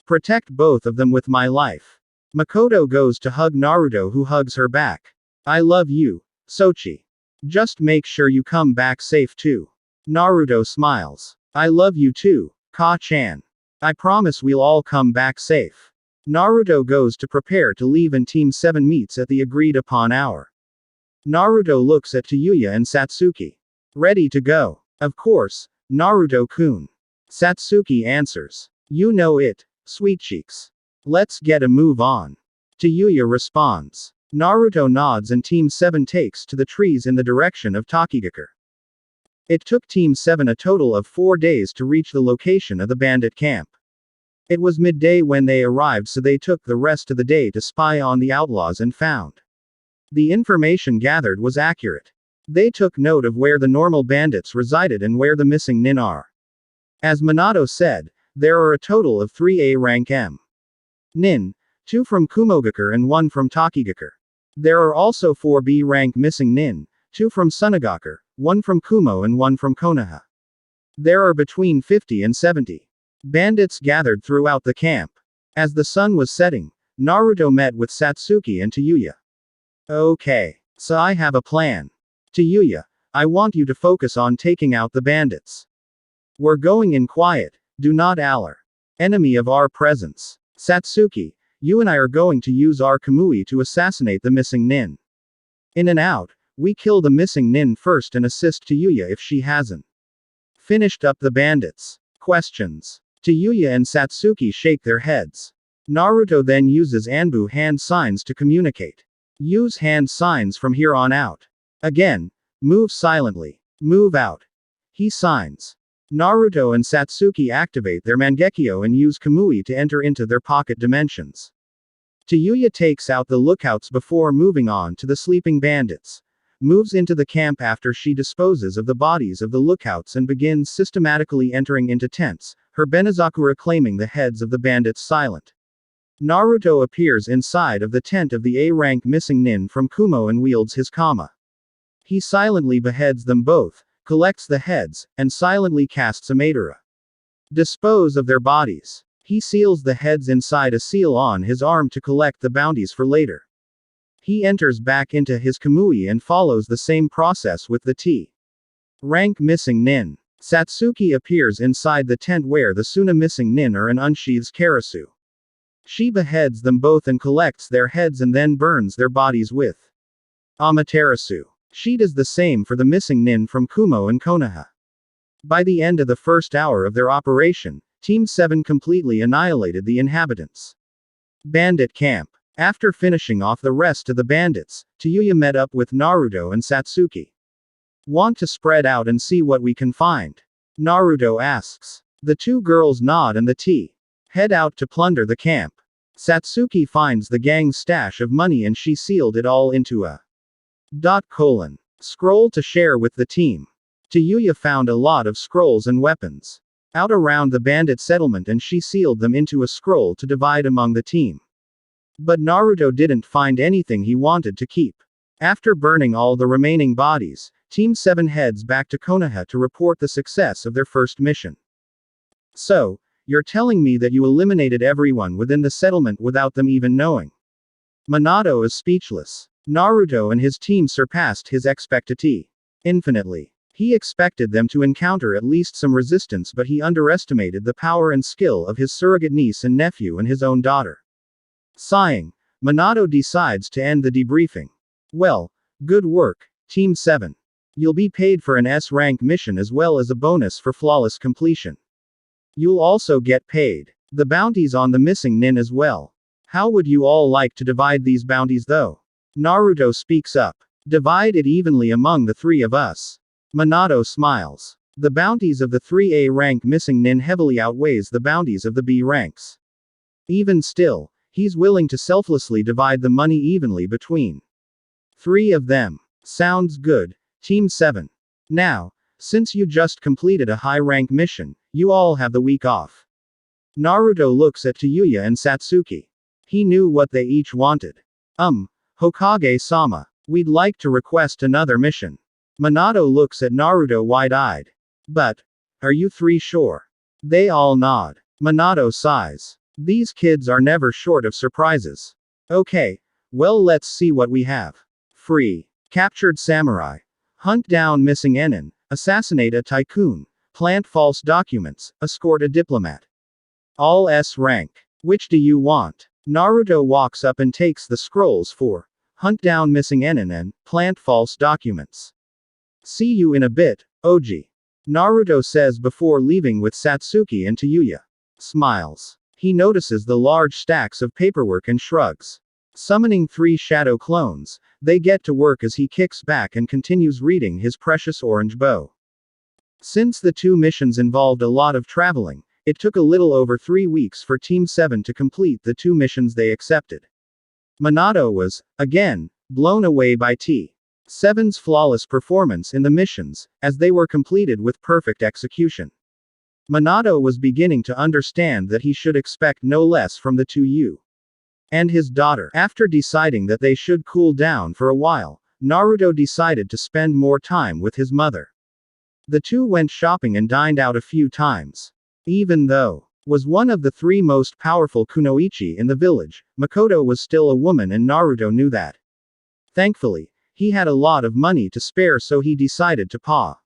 Protect both of them with my life. Makoto goes to hug Naruto who hugs her back. I love you, Sochi. Just make sure you come back safe too. Naruto smiles. I love you too, Ka-chan. I promise we'll all come back safe. Naruto goes to prepare to leave and Team 7 meets at the agreed upon hour. Naruto looks at Tayuya and Satsuki. Ready to go. Of course, Naruto-kun. Satsuki answers. You know it, sweet cheeks. Let's get a move on. Tayuya responds. Naruto nods and Team 7 takes to the trees in the direction of Takigakure. It took Team 7 a total of 4 days to reach the location of the bandit camp. It was midday when they arrived, so they took the rest of the day to spy on the outlaws and found the information gathered was accurate. They took note of where the normal bandits resided and where the missing nin are. As Minato said, there are a total of 3 A-rank M nin, 2 from Kumogakure and 1 from Takigakure. There are also 4 B-rank missing nin, 2 from Sunagakure, one from Kumo and one from Konoha. There are between 50 and 70 bandits gathered throughout the camp. As the sun was setting, Naruto met with Satsuki and Tayuya. Okay, so I have a plan. Tayuya, I want you to focus on taking out the bandits. We're going in quiet, do not aller. Enemy of our presence. Satsuki, you and I are going to use our Kamui to assassinate the missing nin. In and out, we kill the missing nin first and assist Tayuya if she hasn't finished up the bandits. Questions. Tayuya and Satsuki shake their heads. Naruto then uses Anbu hand signs to communicate. Use hand signs from here on out. Again, move silently. Move out. He signs. Naruto and Satsuki activate their Mangekyo and use Kamui to enter into their pocket dimensions. Tayuya takes out the lookouts before moving on to the sleeping bandits. Moves into the camp after she disposes of the bodies of the lookouts and begins systematically entering into tents, her Benizakura claiming the heads of the bandits silent. Naruto appears inside of the tent of the A-rank missing nin from Kumo and wields his kama. He silently beheads them both, collects the heads, and silently casts a Madara. Dispose of their bodies. He seals the heads inside a seal on his arm to collect the bounties for later. He enters back into his Kamui and follows the same process with the T-rank missing nin. Satsuki appears inside the tent where the Suna missing nin are and unsheathes Karasu. She beheads them both and collects their heads and then burns their bodies with Amaterasu. She does the same for the missing nin from Kumo and Konoha. By the end of the first hour of their operation, Team 7 completely annihilated the inhabitants. Bandit Camp. After finishing off the rest of the bandits, Tayuya met up with Naruto and Satsuki. Want to spread out and see what we can find? Naruto asks. The two girls nod and the head out to plunder the camp. Satsuki finds the gang's stash of money and she sealed it all into a scroll to share with the team. Tayuya found a lot of scrolls and weapons out around the bandit settlement and she sealed them into a scroll to divide among the team. But Naruto didn't find anything he wanted to keep. After burning all the remaining bodies, Team 7 heads back to Konoha to report the success of their first mission. So, you're telling me that you eliminated everyone within the settlement without them even knowing? Minato is speechless. Naruto and his team surpassed his expectancy infinitely. He expected them to encounter at least some resistance, but he underestimated the power and skill of his surrogate niece and nephew and his own daughter. Sighing, Minato decides to end the debriefing. Well, good work, Team 7. You'll be paid for an S-rank mission as well as a bonus for flawless completion. You'll also get paid the bounties on the missing nin as well. How would you all like to divide these bounties though? Naruto speaks up. Divide it evenly among the three of us. Minato smiles. The bounties of the 3A rank missing nin heavily outweighs the bounties of the B ranks. Even still, he's willing to selflessly divide the money evenly between three of them. Sounds good, Team 7. Now, since you just completed a high-rank mission, you all have the week off. Naruto looks at Tayuya and Satsuki. He knew what they each wanted. Hokage-sama, we'd like to request another mission. Minato looks at Naruto wide-eyed. But, are you three sure? They all nod. Minato sighs. These kids are never short of surprises. Okay, well let's see what we have. Free. Captured samurai. Hunt down missing enin. Assassinate a tycoon. Plant false documents. Escort a diplomat. All S rank. Which do you want? Naruto walks up and takes the scrolls for hunt down missing enin and plant false documents. See you in a bit, Oji. Naruto says before leaving with Satsuki and Tayuya. Smiles. He notices the large stacks of paperwork and shrugs. Summoning 3 shadow clones, they get to work as he kicks back and continues reading his precious orange bow. Since the 2 missions involved a lot of traveling, it took a little over 3 weeks for Team 7 to complete the 2 missions they accepted. Minato was, again, blown away by T7's flawless performance in the missions, as they were completed with perfect execution. Minato was beginning to understand that he should expect no less from the 2U and his daughter. After deciding that they should cool down for a while, Naruto decided to spend more time with his mother. The two went shopping and dined out a few times. Even though was one of the three most powerful kunoichi in the village, Makoto was still a woman and Naruto knew that. Thankfully, he had a lot of money to spare, so he decided to paw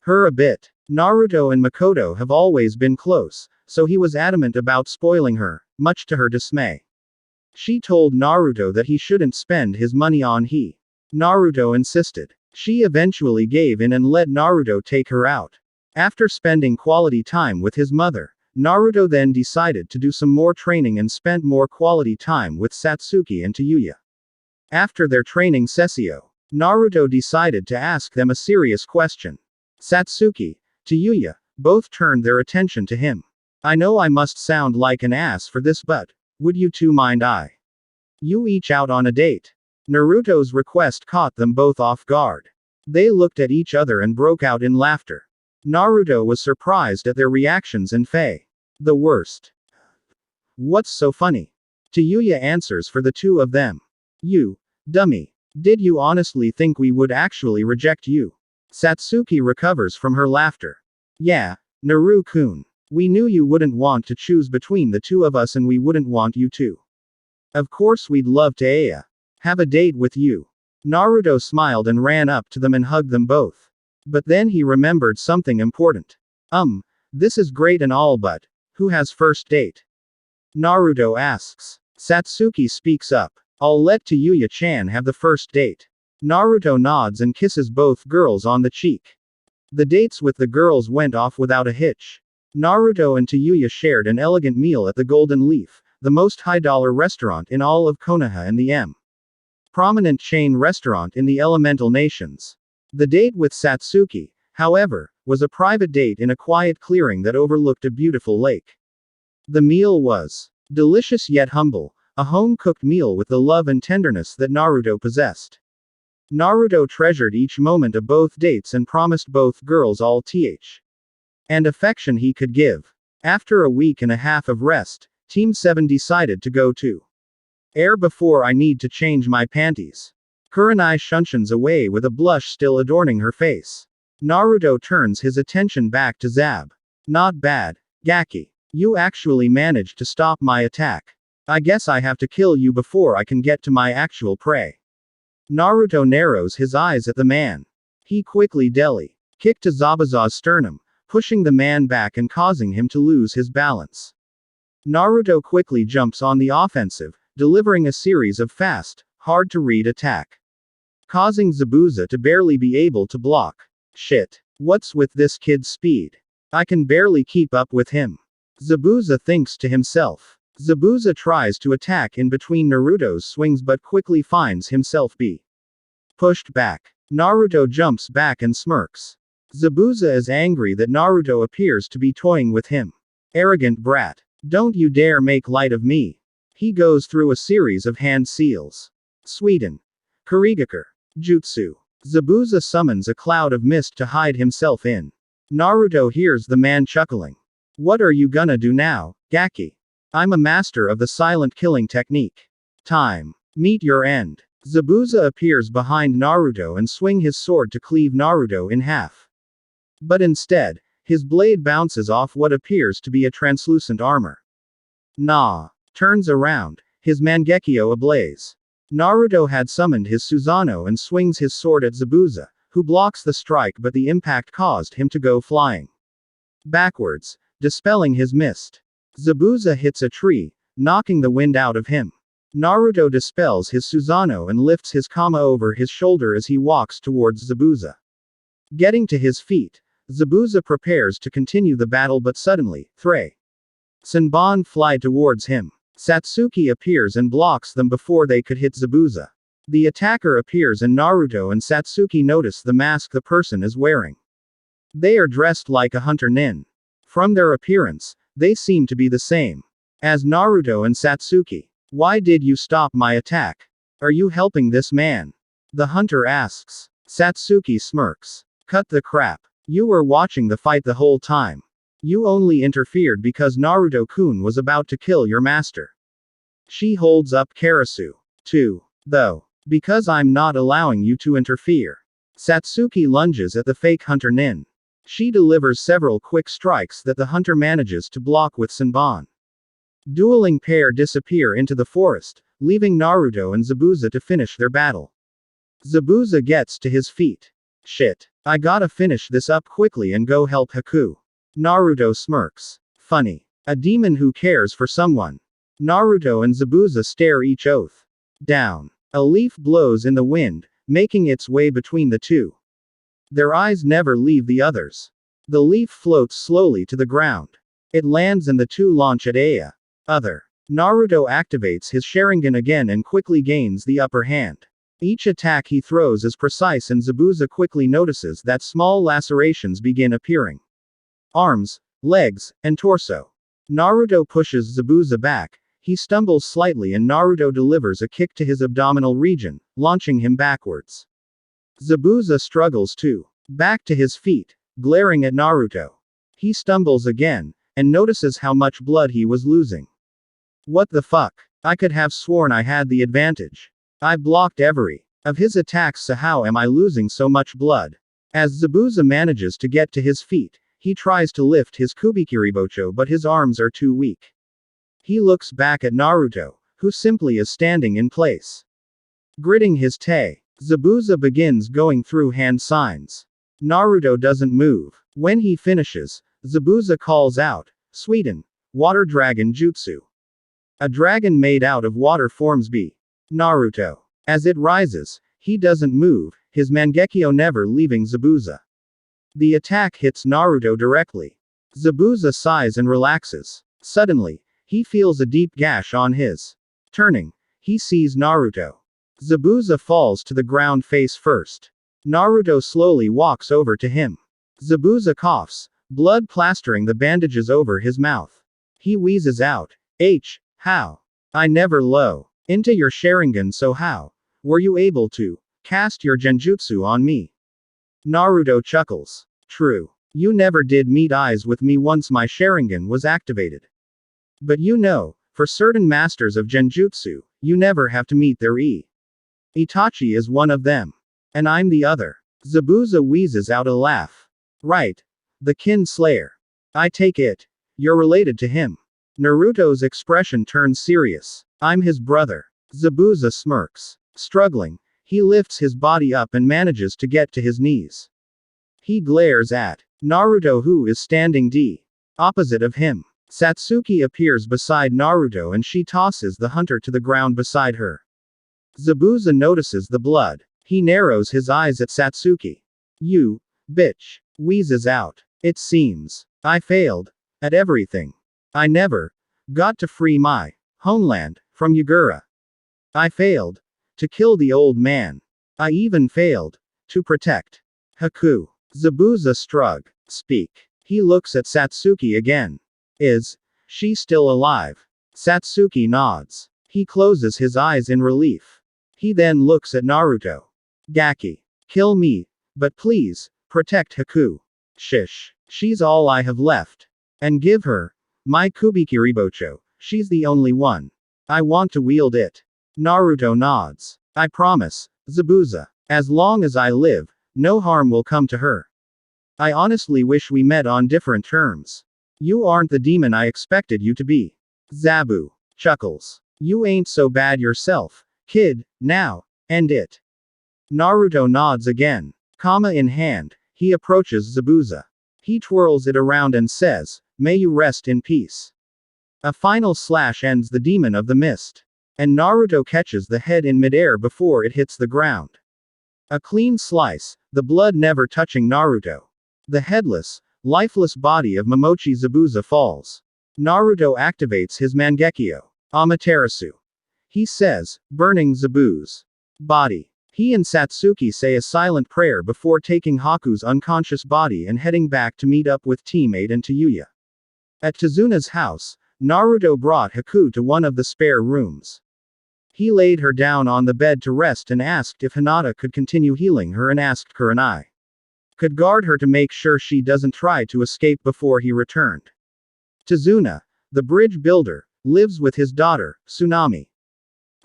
her a bit. Naruto and Makoto have always been close, so he was adamant about spoiling her, much to her dismay. She told Naruto that he shouldn't spend his money on he. Naruto insisted. She eventually gave in and let Naruto take her out. After spending quality time with his mother, Naruto then decided to do some more training and spent more quality time with Satsuki and Tayuya. After their training sessio, Naruto decided to ask them a serious question. Satsuki, Tayuya, both turned their attention to him. I know I must sound like an ass for this, but would you two mind you each out on a date? Naruto's request caught them both off guard. They looked at each other and broke out in laughter. Naruto was surprised at their reactions and the worst. What's so funny? Tayuya answers for the two of them. You dummy. Did you honestly think we would actually reject you? Satsuki recovers from her laughter. Yeah, Naru-kun. We knew you wouldn't want to choose between the two of us and we wouldn't want you to. Of course we'd love to have a date with you. Naruto smiled and ran up to them and hugged them both. But then he remembered something important. This is great and all, but who has first date? Naruto asks. Satsuki speaks up. I'll let Tayuya-chan have the first date. Naruto nods and kisses both girls on the cheek. The dates with the girls went off without a hitch. Naruto and Tayuya shared an elegant meal at the Golden Leaf, the most high-dollar restaurant in all of Konoha and the prominent chain restaurant in the Elemental Nations. The date with Satsuki, however, was a private date in a quiet clearing that overlooked a beautiful lake. The meal was delicious yet humble, a home-cooked meal with the love and tenderness that Naruto possessed. Naruto treasured each moment of both dates and promised both girls all and affection he could give. After a week and a half of rest, Team 7 decided to go to air before I need to change my panties. Kurenai shunshins away with a blush still adorning her face. Naruto turns his attention back to Zab. Not bad, Gaki. You actually managed to stop my attack. I guess I have to kill you before I can get to my actual prey. Naruto narrows his eyes at the man. He quickly kicked to Zabuza's sternum, pushing the man back and causing him to lose his balance. Naruto quickly jumps on the offensive, delivering a series of fast, hard-to-read attack, causing Zabuza to barely be able to block. Shit. What's with this kid's speed? I can barely keep up with him. Zabuza thinks to himself. Zabuza tries to attack in between Naruto's swings but quickly finds himself pushed back. Naruto jumps back and smirks. Zabuza is angry that Naruto appears to be toying with him. Arrogant brat. Don't you dare make light of me. He goes through a series of hand seals. Sweden. Kurigakur. Jutsu. Zabuza summons a cloud of mist to hide himself in. Naruto hears the man chuckling. What are you gonna do now, Gaki? I'm a master of the silent killing technique. Time. Meet your end. Zabuza appears behind Naruto and swing his sword to cleave Naruto in half. But instead, his blade bounces off what appears to be a translucent armor. Turns around, his Mangekyo ablaze. Naruto had summoned his Susanoo and swings his sword at Zabuza, who blocks the strike but the impact caused him to go flying backwards, dispelling his mist. Zabuza hits a tree, knocking the wind out of him. Naruto dispels his Susanoo and lifts his Kama over his shoulder as he walks towards Zabuza. Getting to his feet, Zabuza prepares to continue the battle but suddenly, Senbon fly towards him. Satsuki appears and blocks them before they could hit Zabuza. The attacker appears and Naruto and Satsuki notice the mask the person is wearing. They are dressed like a hunter nin. From their appearance, they seem to be the same as Naruto and Satsuki. Why did you stop my attack? Are you helping this man? The hunter asks. Satsuki smirks. Cut the crap. You were watching the fight the whole time. You only interfered because Naruto-kun was about to kill your master. She holds up Karasu. Too. Though. Because I'm not allowing you to interfere. Satsuki lunges at the fake hunter Nin. She delivers several quick strikes that the hunter manages to block with Senbon. Dueling pair disappear into the forest, leaving Naruto and Zabuza to finish their battle. Zabuza gets to his feet. Shit. I gotta finish this up quickly and go help Haku. Naruto smirks. Funny. A demon who cares for someone. Naruto and Zabuza stare each oath. Down. A leaf blows in the wind, making its way between the two. Their eyes never leave the others. The leaf floats slowly to the ground. It lands and the two launch at Aya. Other. Naruto activates his Sharingan again and quickly gains the upper hand. Each attack he throws is precise and Zabuza quickly notices that small lacerations begin appearing. Arms, legs, and torso. Naruto pushes Zabuza back. He stumbles slightly and Naruto delivers a kick to his abdominal region, launching him backwards. Zabuza struggles too. Back to his feet, glaring at Naruto. He stumbles again, and notices how much blood he was losing. What the fuck? I could have sworn I had the advantage. I blocked every of his attacks, so how am I losing so much blood? As Zabuza manages to get to his feet, he tries to lift his Kubikiribocho but his arms are too weak. He looks back at Naruto, who simply is standing in place. Gritting his teeth, Zabuza begins going through hand signs. Naruto doesn't move. When he finishes, Zabuza calls out, "Suiten, Water Dragon Jutsu." A dragon made out of water forms Naruto. As it rises, he doesn't move, his Mangekyo never leaving Zabuza. The attack hits Naruto directly. Zabuza sighs and relaxes. Suddenly, he feels a deep gash on his. Turning, he sees Naruto. Zabuza falls to the ground face first. Naruto slowly walks over to him. Zabuza coughs, blood plastering the bandages over his mouth. He wheezes out, how? I never low into your Sharingan, so how were you able to cast your Genjutsu on me? Naruto chuckles. True. You never did meet eyes with me once my Sharingan was activated. But you know, for certain masters of Genjutsu, you never have to meet their Itachi is one of them. And I'm the other. Zabuza wheezes out a laugh. Right. The Kin Slayer. I take it. You're related to him. Naruto's expression turns serious. I'm his brother. Zabuza smirks. Struggling, he lifts his body up and manages to get to his knees. He glares at Naruto, who is standing opposite of him. Satsuki appears beside Naruto and she tosses the hunter to the ground beside her. Zabuza notices the blood. He narrows his eyes at Satsuki. You bitch. Wheezes out. It seems I failed at everything. I never got to free my homeland from Yagura. I failed to kill the old man. I even failed to protect Haku. Zabuza speak. He looks at Satsuki again. Is she still alive? Satsuki nods. He closes his eyes in relief. He then looks at Naruto. Gaki. Kill me, but please, protect Haku. Shish. She's all I have left. And give her my Kubikiribocho. She's the only one. I want to wield it. Naruto nods. I promise, Zabuza. As long as I live, no harm will come to her. I honestly wish we met on different terms. You aren't the demon I expected you to be. Zabu chuckles. You ain't so bad yourself, kid, now, end it. Naruto nods again. Kama in hand, he approaches Zabuza. He twirls it around and says, "May you rest in peace." A final slash ends the demon of the mist. And Naruto catches the head in midair before it hits the ground. A clean slice, the blood never touching Naruto. The headless, lifeless body of Momochi Zabuza falls. Naruto activates his Mangekyo, Amaterasu. He says, burning Zabu's body. He and Satsuki say a silent prayer before taking Haku's unconscious body and heading back to meet up with teammate and Tayuya. At Tazuna's house, Naruto brought Haku to one of the spare rooms. He laid her down on the bed to rest and asked if Hinata could continue healing her and asked Kurenai could guard her to make sure she doesn't try to escape before he returned. Tazuna, the bridge builder, lives with his daughter, Tsunami.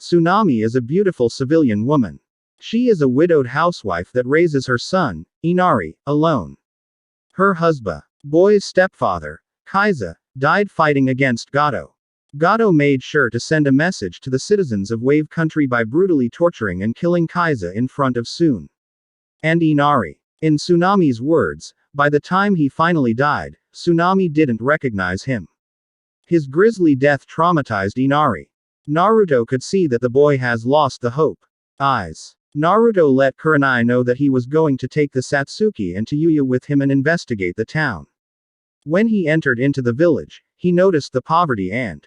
Tsunami is a beautiful civilian woman. She is a widowed housewife that raises her son, Inari, alone. Her husband, boy's stepfather, Kaiza, died fighting against Gato. Gato made sure to send a message to the citizens of Wave Country by brutally torturing and killing Kaiza in front of Sun and Inari. In Tsunami's words, by the time he finally died, Tsunami didn't recognize him. His grisly death traumatized Inari. Naruto could see that the boy has lost the hope. Eyes. Naruto let Kurenai know that he was going to take the Satsuki and Tayuya with him and investigate the town. When he entered into the village, he noticed the poverty and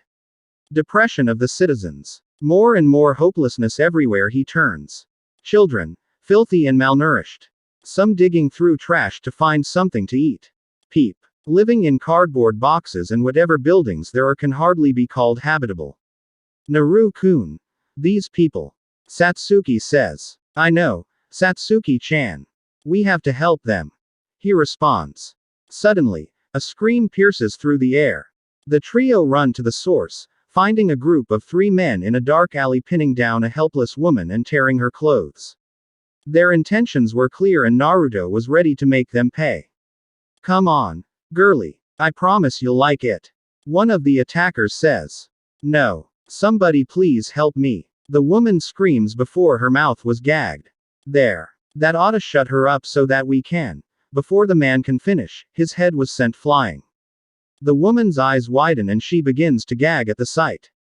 depression of the citizens. More and more hopelessness everywhere he turns. Children, filthy and malnourished. Some digging through trash to find something to eat. Peep. Living in cardboard boxes and whatever buildings there are can hardly be called habitable. Naru-kun. These people. Satsuki says. I know, Satsuki-chan. We have to help them. He responds. Suddenly, a scream pierces through the air. The trio run to the source, finding a group of 3 men in a dark alley pinning down a helpless woman and tearing her clothes. Their intentions were clear and Naruto was ready to make them pay. Come on, girlie. I promise you'll like it. One of the attackers says. No. Somebody please help me. The woman screams before her mouth was gagged. There. That oughta shut her up so that we can. Before the man can finish, his head was sent flying. The woman's eyes widen and she begins to gag at the sight.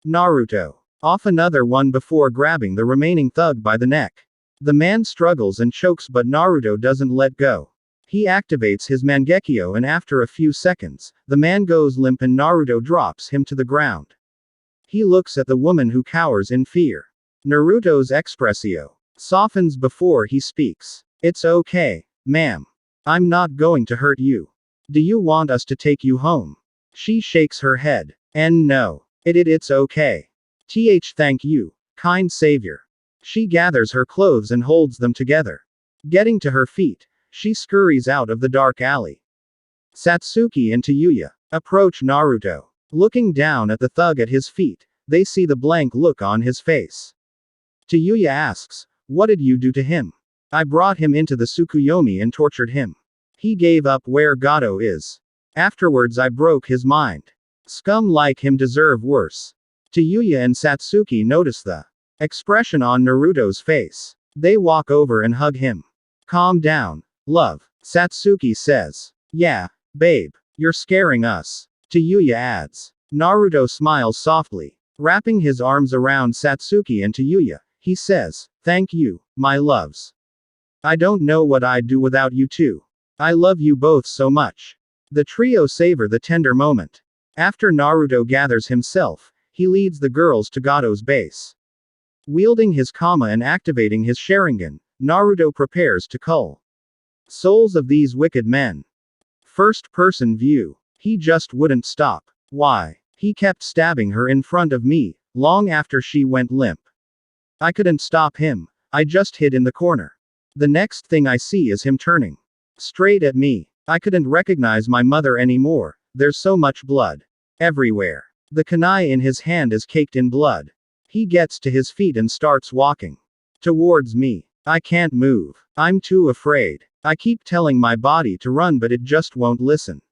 Naruto. Off another one before grabbing the remaining thug by the neck. The man struggles and chokes but Naruto doesn't let go. He activates his Mangekyo and after a few seconds, the man goes limp and Naruto drops him to the ground. He looks at the woman who cowers in fear. Naruto's expressio softens before he speaks. It's okay, ma'am. I'm not going to hurt you. Do you want us to take you home? She shakes her head. And no. It's okay. Thank you, kind savior. She gathers her clothes and holds them together. Getting to her feet, she scurries out of the dark alley. Satsuki and Tayuya approach Naruto. Looking down at the thug at his feet, they see the blank look on his face. Tayuya asks, what did you do to him? I brought him into the Tsukuyomi and tortured him. He gave up where Gato is. Afterwards I broke his mind. Scum like him deserve worse. Tayuya and Satsuki notice the expression on Naruto's face. They walk over and hug him. Calm down, love, Satsuki says. Yeah, babe, you're scaring us. Tayuya adds. Naruto smiles softly. Wrapping his arms around Satsuki and Tayuya, he says, thank you, my loves. I don't know what I'd do without you two. I love you both so much. The trio savor the tender moment. After Naruto gathers himself, he leads the girls to Gato's base. Wielding his Kama and activating his Sharingan, Naruto prepares to cull souls of these wicked men. First-person view. He just wouldn't stop. Why? He kept stabbing her in front of me, long after she went limp. I couldn't stop him. I just hid in the corner. The next thing I see is him turning straight at me. I couldn't recognize my mother anymore. There's so much blood everywhere. The kunai in his hand is caked in blood. He gets to his feet and starts walking towards me. I can't move. I'm too afraid. I keep telling my body to run but it just won't listen.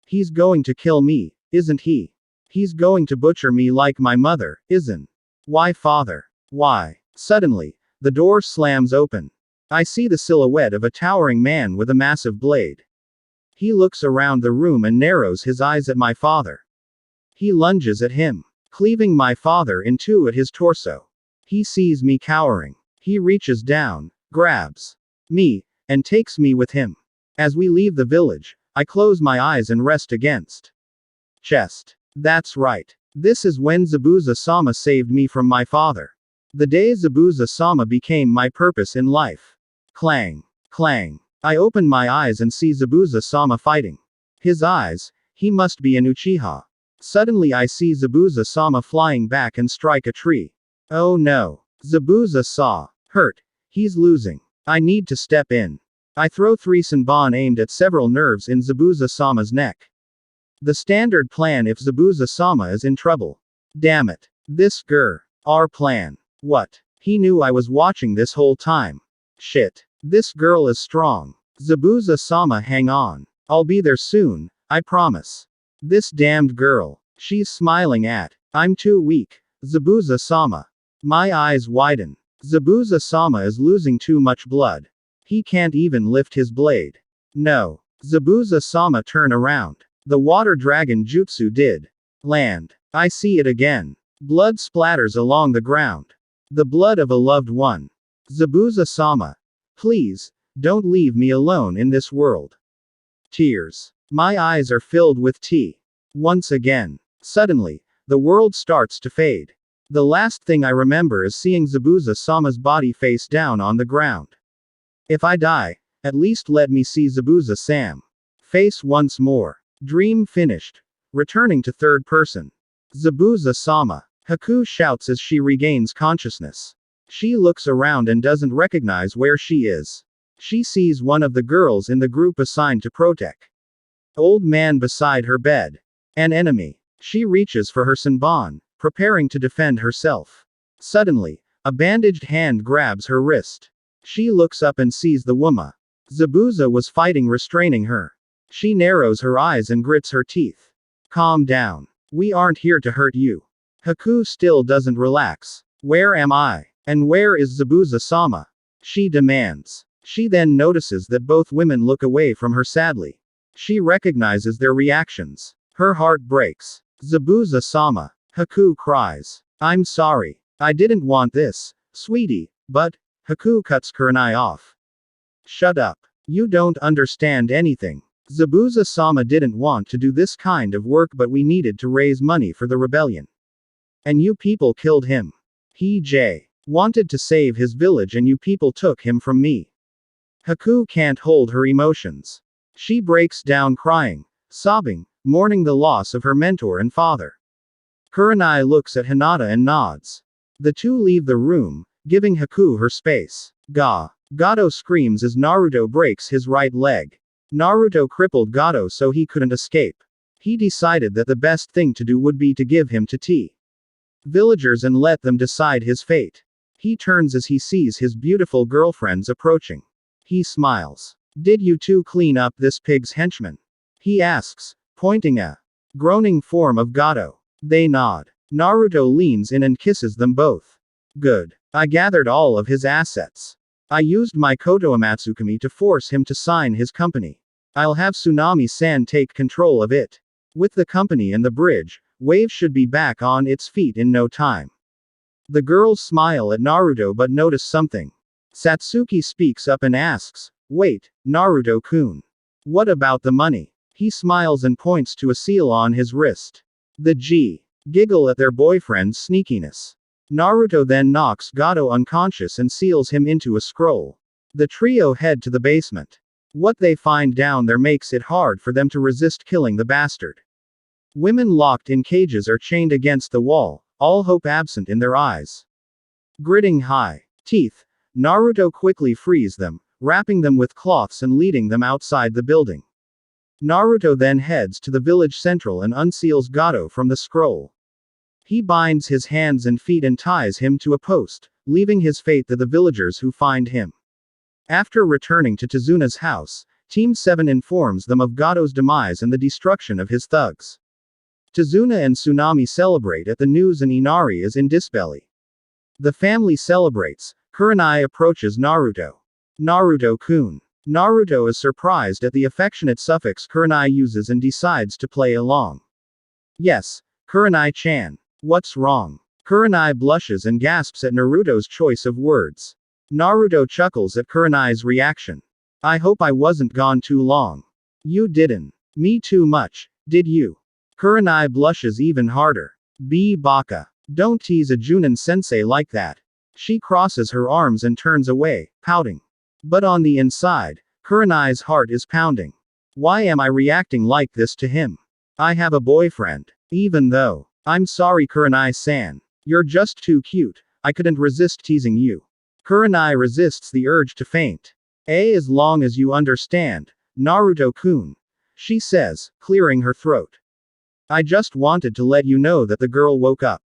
He's going to kill me, isn't he? He's going to butcher me like my mother, isn't? Why father? Why? Suddenly, the door slams open. I see the silhouette of a towering man with a massive blade. He looks around the room and narrows his eyes at my father. He lunges at him, cleaving my father in two at his torso. He sees me cowering. He reaches down, grabs me, and takes me with him. As we leave the village, I close my eyes and rest against chest. That's right. This is when Zabuza-sama saved me from my father. The day Zabuza-sama became my purpose in life. Clang. Clang. I open my eyes and see Zabuza-sama fighting. His eyes, he must be an Uchiha. Suddenly I see Zabuza-sama flying back and strike a tree. Oh no. Zabuza saw. Hurt. He's losing. I need to step in. I throw 3 Senbon aimed at several nerves in Zabuza-sama's neck. The standard plan if Zabuza-sama is in trouble. Damn it. This grr. Our plan. What? He knew I was watching this whole time. Shit. This girl is strong. Zabuza-sama, hang on. I'll be there soon, I promise. This damned girl. She's smiling at. I'm too weak. Zabuza-sama. My eyes widen. Zabuza-sama is losing too much blood. He can't even lift his blade. No. Zabuza-sama, turn around. The water dragon jutsu did land. I see it again. Blood splatters along the ground. The blood of a loved one. Zabuza-sama. Please, don't leave me alone in this world. Tears. My eyes are filled with tea. Once again. Suddenly, the world starts to fade. The last thing I remember is seeing Zabuza-sama's body face down on the ground. If I die, at least let me see Zabuza-sam face once more. Dream finished. Returning to third person. Zabuza-sama. Haku shouts as she regains consciousness. She looks around and doesn't recognize where she is. She sees one of the girls in the group assigned to protect. Old man beside her bed. An enemy. She reaches for her senbon, preparing to defend herself. Suddenly, a bandaged hand grabs her wrist. She looks up and sees the woman. Zabuza was fighting, restraining her. She narrows her eyes and grits her teeth. Calm down. We aren't here to hurt you. Haku still doesn't relax. Where am I? And where is Zabuza-sama? She demands. She then notices that both women look away from her sadly. She recognizes their reactions. Her heart breaks. Zabuza-sama. Haku cries. I'm sorry. I didn't want this, sweetie, but. Haku cuts Kurenai off. Shut up. You don't understand anything. Zabuza-sama didn't want to do this kind of work, but we needed to raise money for the rebellion. And you people killed him. He wanted to save his village and you people took him from me. Haku can't hold her emotions. She breaks down crying, sobbing, mourning the loss of her mentor and father. Kurenai looks at Hinata and nods. The two leave the room, giving Haku her space. Gato screams as Naruto breaks his right leg. Naruto crippled Gato so he couldn't escape. He decided that the best thing to do would be to give him to villagers and let them decide his fate. He turns as he sees his beautiful girlfriends approaching. He smiles. Did you two clean up this pig's henchman? He asks, pointing a groaning form of Gato. They nod. Naruto leans in and kisses them both. Good. I gathered all of his assets. I used my Koto Amatsukami to force him to sign his company. I'll have Tsunami-san take control of it. With the company and the bridge, Wave should be back on its feet in no time. The girls smile at Naruto but notice something. Satsuki speaks up and asks, wait, Naruto-kun. What about the money? He smiles and points to a seal on his wrist. The giggle at their boyfriend's sneakiness. Naruto then knocks Gato unconscious and seals him into a scroll. The trio head to the basement. What they find down there makes it hard for them to resist killing the bastard. Women locked in cages are chained against the wall, all hope absent in their eyes. Gritting high teeth, Naruto quickly frees them, wrapping them with cloths and leading them outside the building. Naruto then heads to the village central and unseals Gato from the scroll. He binds his hands and feet and ties him to a post, leaving his fate to the villagers who find him. After returning to Tezuna's house, Team 7 informs them of Gato's demise and the destruction of his thugs. Tezuna and Tsunami celebrate at the news and Inari is in disbelly. The family celebrates. Kurenai approaches Naruto. Naruto-kun. Naruto is surprised at the affectionate suffix Kurenai uses and decides to play along. Yes, Kurenai-chan. What's wrong? Kurenai blushes and gasps at Naruto's choice of words. Naruto chuckles at Kurenai's reaction. I hope I wasn't gone too long. You didn't. Me too much, did you? Kurenai blushes even harder. Baka. Don't tease a Junin-sensei like that. She crosses her arms and turns away, pouting. But on the inside, Kurenai's heart is pounding. Why am I reacting like this to him? I have a boyfriend. Even though. I'm sorry Kurenai-san. You're just too cute, I couldn't resist teasing you. Kurenai resists the urge to faint. As long as you understand, Naruto-kun. She says, clearing her throat. I just wanted to let you know that the girl woke up.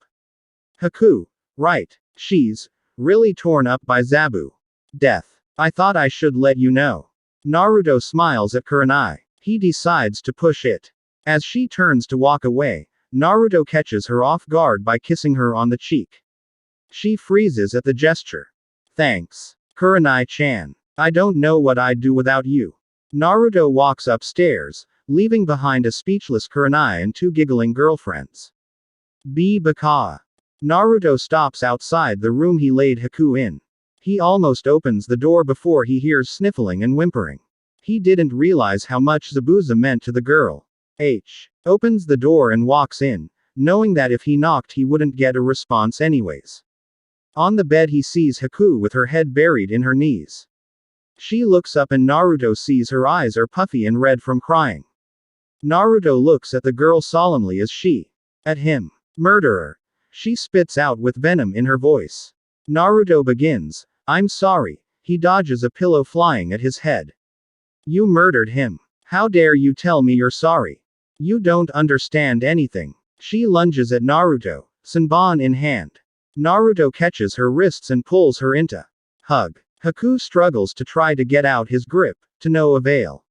Haku. Right. She's really torn up by Zabu. Death. I thought I should let you know. Naruto smiles at Kurenai. He decides to push it. As she turns to walk away, Naruto catches her off guard by kissing her on the cheek. She freezes at the gesture. Thanks, Kurenai-chan. I don't know what I'd do without you. Naruto walks upstairs, leaving behind a speechless Kurenai and two giggling girlfriends. Baka. Naruto stops outside the room he laid Haku in. He almost opens the door before he hears sniffling and whimpering. He didn't realize how much Zabuza meant to the girl. Opens the door and walks in, knowing that if he knocked he wouldn't get a response anyways. On the bed he sees Haku with her head buried in her knees. She looks up and Naruto sees her eyes are puffy and red from crying. Naruto looks at the girl solemnly as she at him. Murderer. She spits out with venom in her voice. Naruto begins, I'm sorry. He dodges a pillow flying at his head. You murdered him. How dare you tell me you're sorry? You don't understand anything. She lunges at Naruto, Senbon in hand. Naruto catches her wrists and pulls her into hug. Haku struggles to try to get out his grip, to no avail.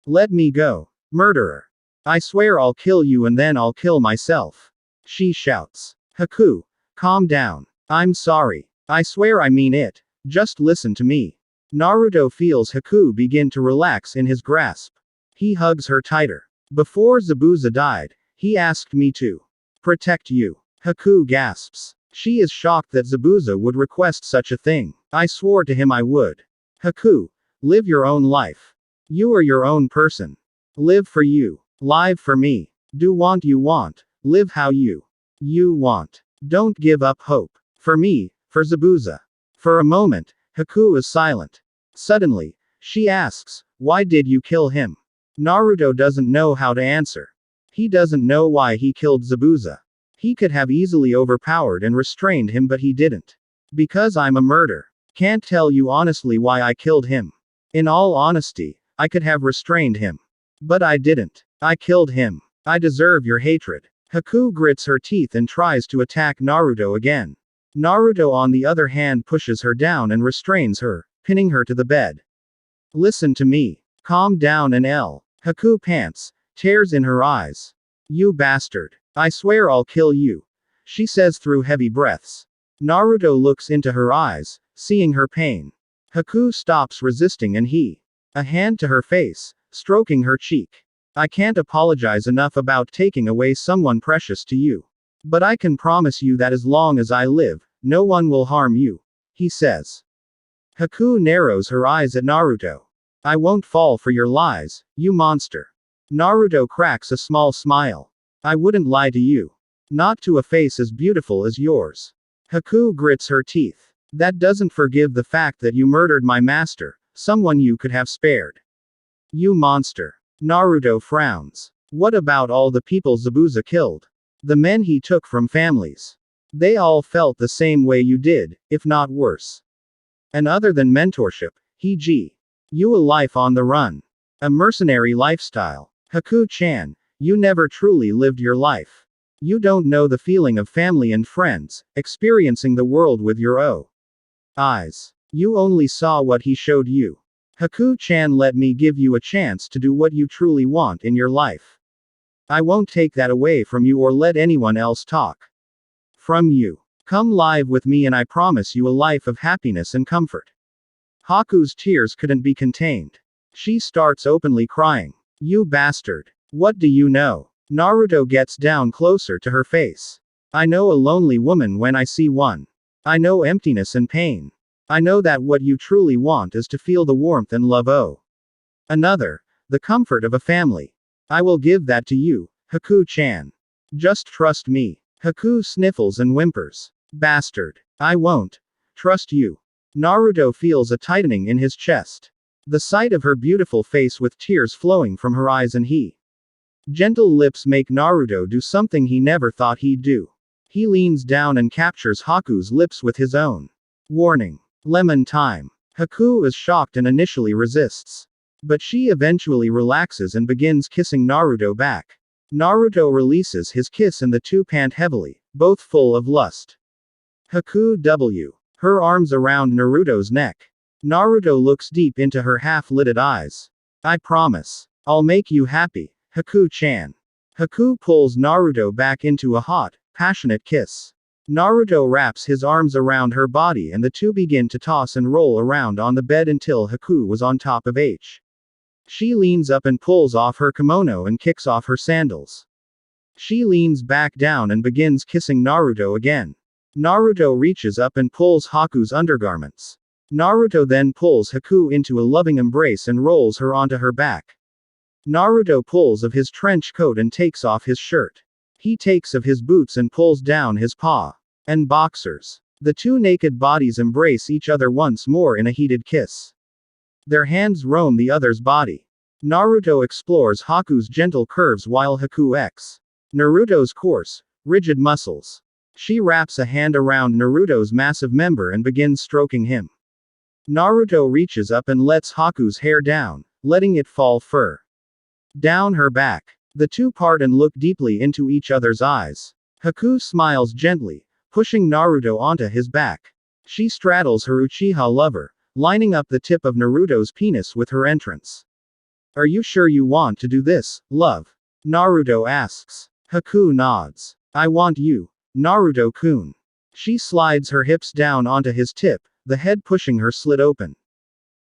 Let me go. Murderer. I swear I'll kill you and then I'll kill myself. She shouts. Haku, calm down. I'm sorry. I swear I mean it. Just listen to me. Naruto feels Haku begin to relax in his grasp. He hugs her tighter. Before Zabuza died, he asked me to protect you. Haku gasps. She is shocked that Zabuza would request such a thing. I swore to him I would. Haku, live your own life. You are your own person. Live for you. Live for me. Do what you want. Live how you want. Don't give up hope. For me, for Zabuza. For a moment, Haku is silent. Suddenly, she asks, why did you kill him? Naruto doesn't know how to answer. He doesn't know why he killed Zabuza. He could have easily overpowered and restrained him but he didn't. Because I'm a murderer. Can't tell you honestly why I killed him. In all honesty, I could have restrained him. But I didn't. I killed him. I deserve your hatred. Haku grits her teeth and tries to attack Naruto again. Naruto on the other hand pushes her down and restrains her, pinning her to the bed. Listen to me. Calm down and Haku pants, tears in her eyes. You bastard. I swear I'll kill you. She says through heavy breaths. Naruto looks into her eyes, seeing her pain. Haku stops resisting and a hand to her face, stroking her cheek. I can't apologize enough about taking away someone precious to you. But I can promise you that as long as I live, no one will harm you, he says. Haku narrows her eyes at Naruto. I won't fall for your lies, you monster. Naruto cracks a small smile. I wouldn't lie to you. Not to a face as beautiful as yours. Haku grits her teeth. That doesn't forgive the fact that you murdered my master, someone you could have spared. You monster. Naruto frowns. What about all the people Zabuza killed? The men he took from families. They all felt the same way you did, if not worse. And other than mentorship, you a life on the run. A mercenary lifestyle. Haku-chan, you never truly lived your life. You don't know the feeling of family and friends, experiencing the world with your eyes. You only saw what he showed you. Haku-chan, let me give you a chance to do what you truly want in your life. I won't take that away from you or let anyone else talk from you. Come live with me and I promise you a life of happiness and comfort. Haku's tears couldn't be contained. She starts openly crying. You bastard. What do you know? Naruto gets down closer to her face. I know a lonely woman when I see one. I know emptiness and pain. I know that what you truly want is to feel the warmth and love of another, the comfort of a family. I will give that to you, Haku-chan. Just trust me. Haku sniffles and whimpers. Bastard. I won't trust you. Naruto feels a tightening in his chest. The sight of her beautiful face with tears flowing from her eyes and gentle lips make Naruto do something he never thought he'd do. He leans down and captures Haku's lips with his own. Warning. Lemon time. Haku is shocked and initially resists. But she eventually relaxes and begins kissing Naruto back. Naruto releases his kiss and the two pant heavily, both full of lust. Haku W. Her arms around Naruto's neck. Naruto looks deep into her half-lidded eyes. I promise. I'll make you happy, Haku-chan. Haku pulls Naruto back into a hot, passionate kiss. Naruto wraps his arms around her body and the two begin to toss and roll around on the bed until Haku was on top of H. She leans up and pulls off her kimono and kicks off her sandals. She leans back down and begins kissing Naruto again. Naruto reaches up and pulls Haku's undergarments. Naruto then pulls Haku into a loving embrace and rolls her onto her back. Naruto pulls of his trench coat and takes off his shirt. He takes of his boots and pulls down his paw and boxers. The two naked bodies embrace each other once more in a heated kiss. Their hands roam the other's body. Naruto explores Haku's gentle curves while Haku x Naruto's coarse, rigid muscles. She wraps a hand around Naruto's massive member and begins stroking him. Naruto reaches up and lets Haku's hair down, letting it fall fur down her back. The two part and look deeply into each other's eyes. Haku smiles gently, pushing Naruto onto his back. She straddles her Uchiha lover, lining up the tip of Naruto's penis with her entrance. Are you sure you want to do this, love? Naruto asks. Haku nods. I want you, Naruto-kun. She slides her hips down onto his tip, the head pushing her slit open.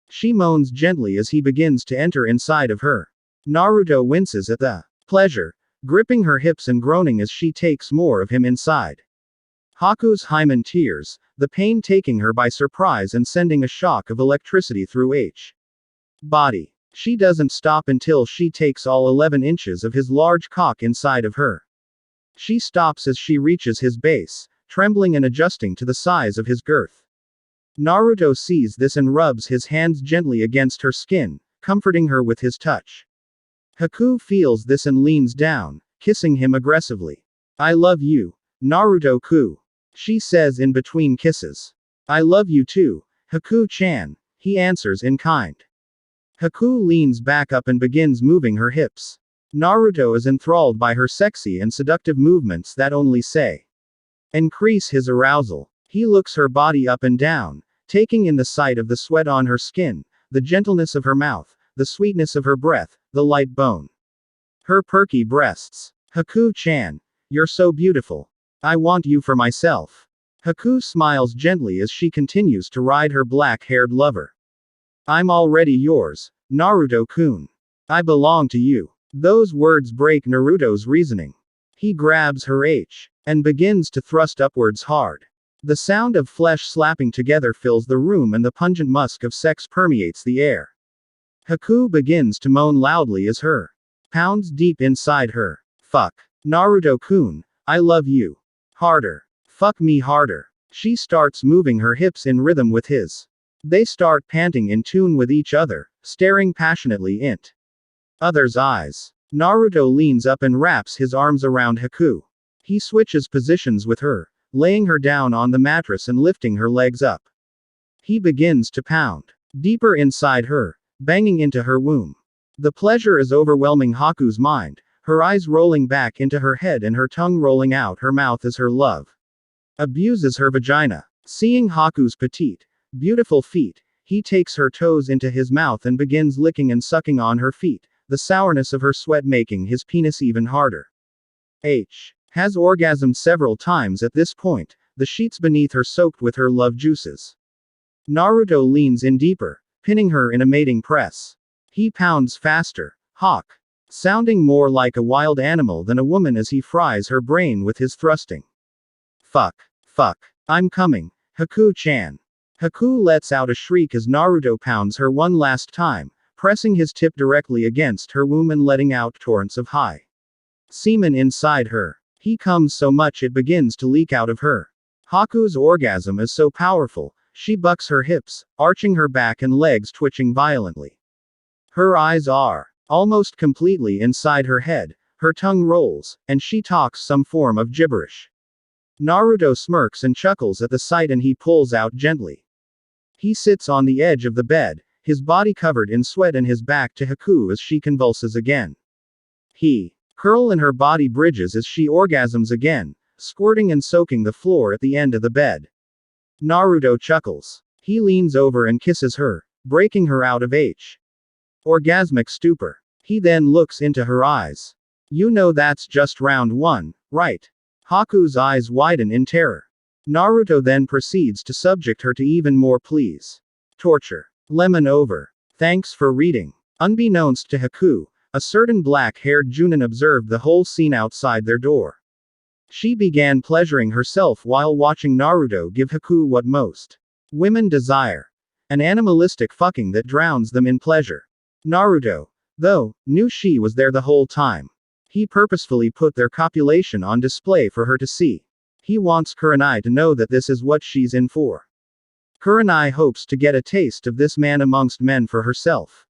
She moans gently as he begins to enter inside of her. Naruto winces at the pleasure, gripping her hips and groaning as she takes more of him inside. Haku's hymen tears, the pain taking her by surprise and sending a shock of electricity through H. body. She doesn't stop until she takes all 11 inches of his large cock inside of her. She stops as she reaches his base, trembling and adjusting to the size of his girth. Naruto sees this and rubs his hands gently against her skin, comforting her with his touch. Haku feels this and leans down, kissing him aggressively. I love you, Naruto-ku. She says in between kisses. I love you too, Haku-chan, he answers in kind. Haku leans back up and begins moving her hips. Naruto is enthralled by her sexy and seductive movements that only say increase his arousal. He looks her body up and down, taking in the sight of the sweat on her skin, the gentleness of her mouth, the sweetness of her breath, the light bone. Her perky breasts. Haku-chan, you're so beautiful. I want you for myself. Haku smiles gently as she continues to ride her black-haired lover. I'm already yours, Naruto-kun. I belong to you. Those words break Naruto's reasoning. He grabs her H and begins to thrust upwards hard. The sound of flesh slapping together fills the room and the pungent musk of sex permeates the air. Haku begins to moan loudly as her pounds deep inside her. Fuck. Naruto-kun, I love you. Harder. Fuck me harder. She starts moving her hips in rhythm with his. They start panting in tune with each other, staring passionately into other's eyes. Naruto leans up and wraps his arms around Haku. He switches positions with her, laying her down on the mattress and lifting her legs up. He begins to pound deeper inside her, banging into her womb. The pleasure is overwhelming Haku's mind, her eyes rolling back into her head and her tongue rolling out her mouth as her love abuses her vagina. Seeing Haku's petite, beautiful feet, he takes her toes into his mouth and begins licking and sucking on her feet, the sourness of her sweat making his penis even harder. H has orgasmed several times at this point, the sheets beneath her soaked with her love juices. Naruto leans in deeper, pinning her in a mating press. He pounds faster, hawk, sounding more like a wild animal than a woman as he fries her brain with his thrusting. Fuck. Fuck. I'm coming, Haku-chan. Haku lets out a shriek as Naruto pounds her one last time, pressing his tip directly against her womb and letting out torrents of high semen inside her. He comes so much it begins to leak out of her. Haku's orgasm is so powerful, she bucks her hips, arching her back and legs twitching violently. Her eyes are almost completely inside her head, her tongue rolls, and she talks some form of gibberish. Naruto smirks and chuckles at the sight and he pulls out gently. He sits on the edge of the bed, his body covered in sweat and his back to Haku as she convulses again. He curl in her body bridges as she orgasms again, squirting and soaking the floor at the end of the bed. Naruto chuckles. He leans over and kisses her, breaking her out of orgasmic stupor. He then looks into her eyes. You know that's just round one, right? Haku's eyes widen in terror. Naruto then proceeds to subject her to even more pleas. Torture. Lemon over. Thanks for reading. Unbeknownst to Haku, a certain black-haired Junin observed the whole scene outside their door. She began pleasuring herself while watching Naruto give Haku what most women desire. An animalistic fucking that drowns them in pleasure. Naruto, though, knew she was there the whole time. He purposefully put their copulation on display for her to see. He wants Kurenai to know that this is what she's in for. Kurenai hopes to get a taste of this man amongst men for herself.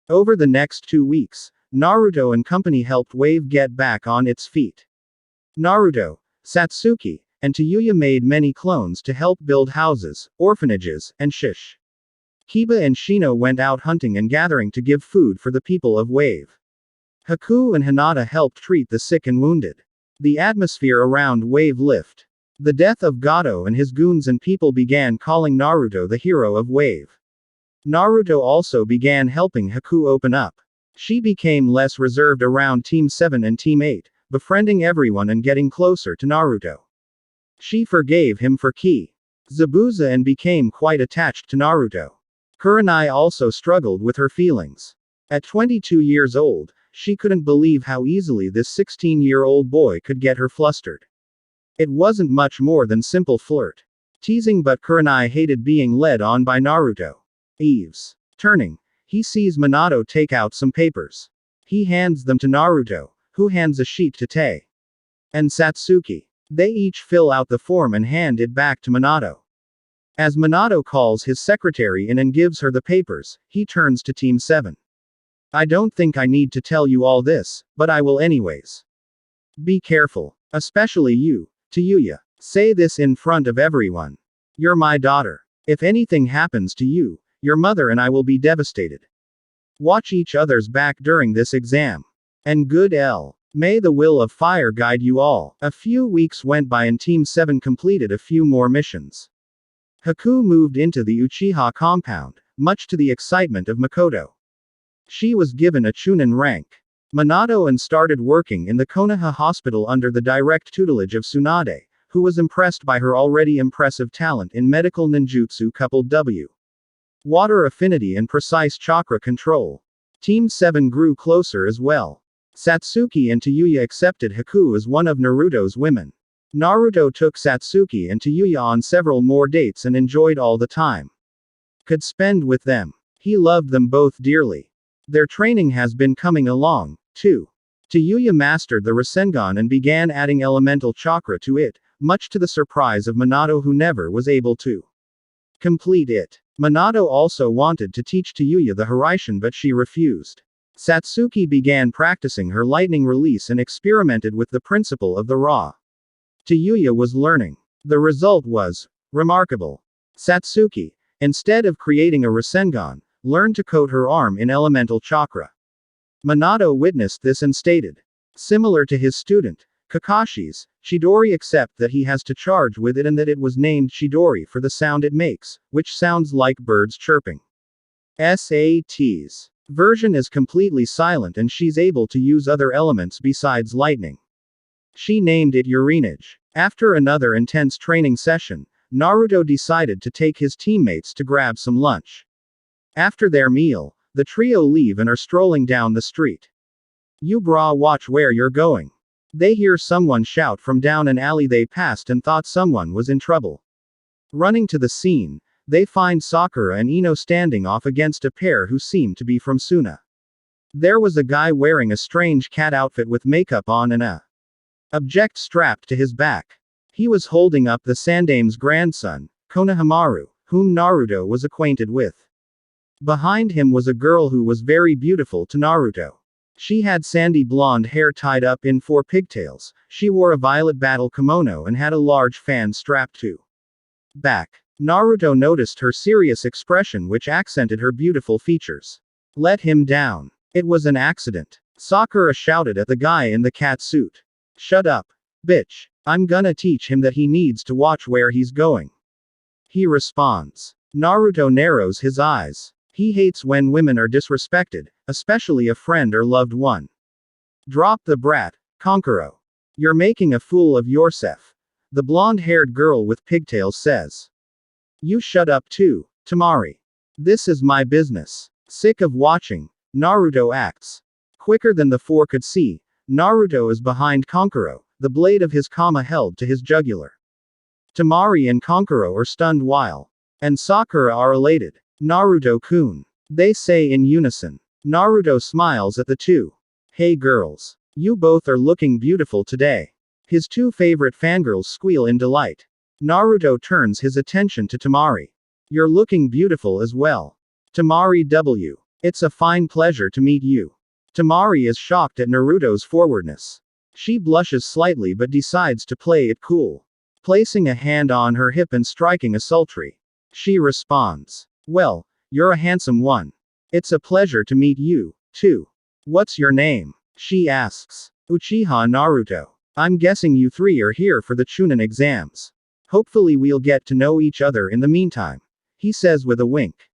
Over the next 2 weeks, Naruto and company helped Wave get back on its feet. Naruto, Satsuki, and Tayuya made many clones to help build houses, orphanages, and shish. Kiba and Shino went out hunting and gathering to give food for the people of Wave. Haku and Hinata helped treat the sick and wounded. The atmosphere around Wave lift. The death of Gato and his goons and people began calling Naruto the hero of Wave. Naruto also began helping Haku open up. She became less reserved around Team 7 and Team 8, befriending everyone and getting closer to Naruto. She forgave him for Ki Zabuza and became quite attached to Naruto. Kurenai also struggled with her feelings. At 22 years old, she couldn't believe how easily this 16-year-old boy could get her flustered. It wasn't much more than simple flirt. Teasing, but Kurenai hated being led on by Naruto. Eves. Turning, he sees Minato take out some papers. He hands them to Naruto, who hands a sheet to Tei and Satsuki. They each fill out the form and hand it back to Minato. As Minato calls his secretary in and gives her the papers, he turns to Team 7. I don't think I need to tell you all this, but I will anyways. Be careful. Especially you, Tayuya. Say this in front of everyone. You're my daughter. If anything happens to you, your mother and I will be devastated. Watch each other's back during this exam. And good L. May the will of fire guide you all. A few weeks went by and Team 7 completed a few more missions. Haku moved into the Uchiha compound, much to the excitement of Makoto. She was given a Chunin rank. Minato and started working in the Konoha hospital under the direct tutelage of Tsunade, who was impressed by her already impressive talent in medical ninjutsu coupled water affinity and precise chakra control. Team 7 grew closer as well. Satsuki and Tayuya accepted Haku as one of Naruto's women. Naruto took Satsuki and Tayuya on several more dates and enjoyed all the time could spend with them. He loved them both dearly. Their training has been coming along, too. Tayuya mastered the Rasengan and began adding elemental chakra to it, much to the surprise of Minato, who never was able to complete it. Minato also wanted to teach Tayuya the Hiraishin, but she refused. Satsuki began practicing her lightning release and experimented with the principle of the Ra. Tayuya was learning. The result was remarkable. Satsuki, instead of creating a Rasengan, learned to coat her arm in elemental chakra. Minato witnessed this and stated, similar to his student, Kakashi's, Chidori, except that he has to charge with it and that it was named Chidori for the sound it makes, which sounds like birds chirping. SAT's version is completely silent and she's able to use other elements besides lightning. She named it Urinage. After another intense training session, Naruto decided to take his teammates to grab some lunch. After their meal, the trio leave and are strolling down the street. You bra, watch where you're going. They hear someone shout from down an alley they passed and thought someone was in trouble. Running to the scene, they find Sakura and Ino standing off against a pair who seem to be from Suna. There was a guy wearing a strange cat outfit with makeup on and a object strapped to his back. He was holding up the Sandame's grandson, Konohamaru, whom Naruto was acquainted with. Behind him was a girl who was very beautiful to Naruto. She had sandy blonde hair tied up in 4 pigtails, she wore a violet battle kimono and had a large fan strapped to back. Naruto noticed her serious expression, which accented her beautiful features. Let him down. It was an accident. Sakura shouted at the guy in the cat suit. Shut up, bitch. I'm gonna teach him that he needs to watch where he's going. He responds. Naruto narrows his eyes. He hates when women are disrespected, especially a friend or loved one. Drop the brat, Kankuro. You're making a fool of yourself. The blonde-haired girl with pigtails says. You shut up too, Temari. This is my business. Sick of watching, Naruto acts. Quicker than the four could see, Naruto is behind Kankuro, the blade of his kama held to his jugular. Temari and Kankuro are stunned while and Sakura are elated. Naruto-kun. They say in unison. Naruto smiles at the two. Hey girls. You both are looking beautiful today. His two favorite fangirls squeal in delight. Naruto turns his attention to Temari. You're looking beautiful as well. Temari W. It's a fine pleasure to meet you. Temari is shocked at Naruto's forwardness. She blushes slightly but decides to play it cool. Placing a hand on her hip and striking a sultry. She responds. Well, you're a handsome one. It's a pleasure to meet you, too. What's your name? She asks. Uchiha Naruto. I'm guessing you three are here for the Chunin exams. Hopefully we'll get to know each other in the meantime. He says with a wink.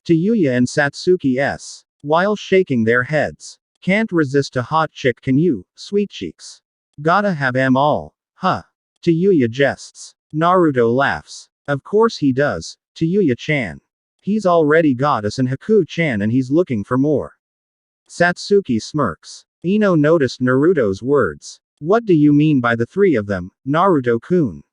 To Yuya and Satsuki S. While shaking their heads. Can't resist a hot chick, can you, sweet cheeks? Gotta have 'em all, huh? To Yuya jests. Naruto laughs. Of course he does, to Yuya-chan. He's already got us an Haku-chan and he's looking for more. Satsuki smirks. Ino noticed Naruto's words. What do you mean by the three of them, Naruto-kun?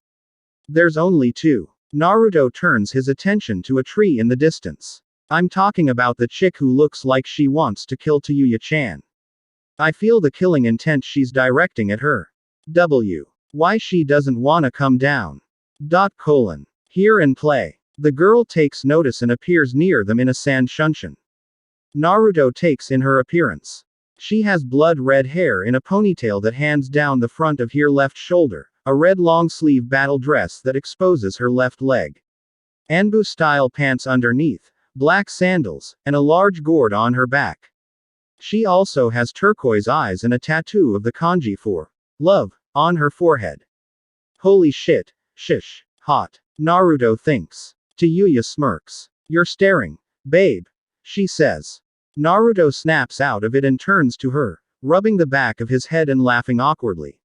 There's only two. Naruto turns his attention to a tree in the distance. I'm talking about the chick who looks like she wants to kill Tayuya-chan. I feel the killing intent she's directing at her. W. Why she doesn't wanna come down. Here and play. The girl takes notice and appears near them in a sand shunshin. Naruto takes in her appearance. She has blood-red hair in a ponytail that hangs down the front of her left shoulder, a red long-sleeve battle dress that exposes her left leg. Anbu-style pants underneath, black sandals, and a large gourd on her back. She also has turquoise eyes and a tattoo of the kanji for love on her forehead. Holy shit, shish, hot. Naruto thinks. Tayuya smirks. You're staring, babe, she says. Naruto snaps out of it and turns to her, rubbing the back of his head and laughing awkwardly.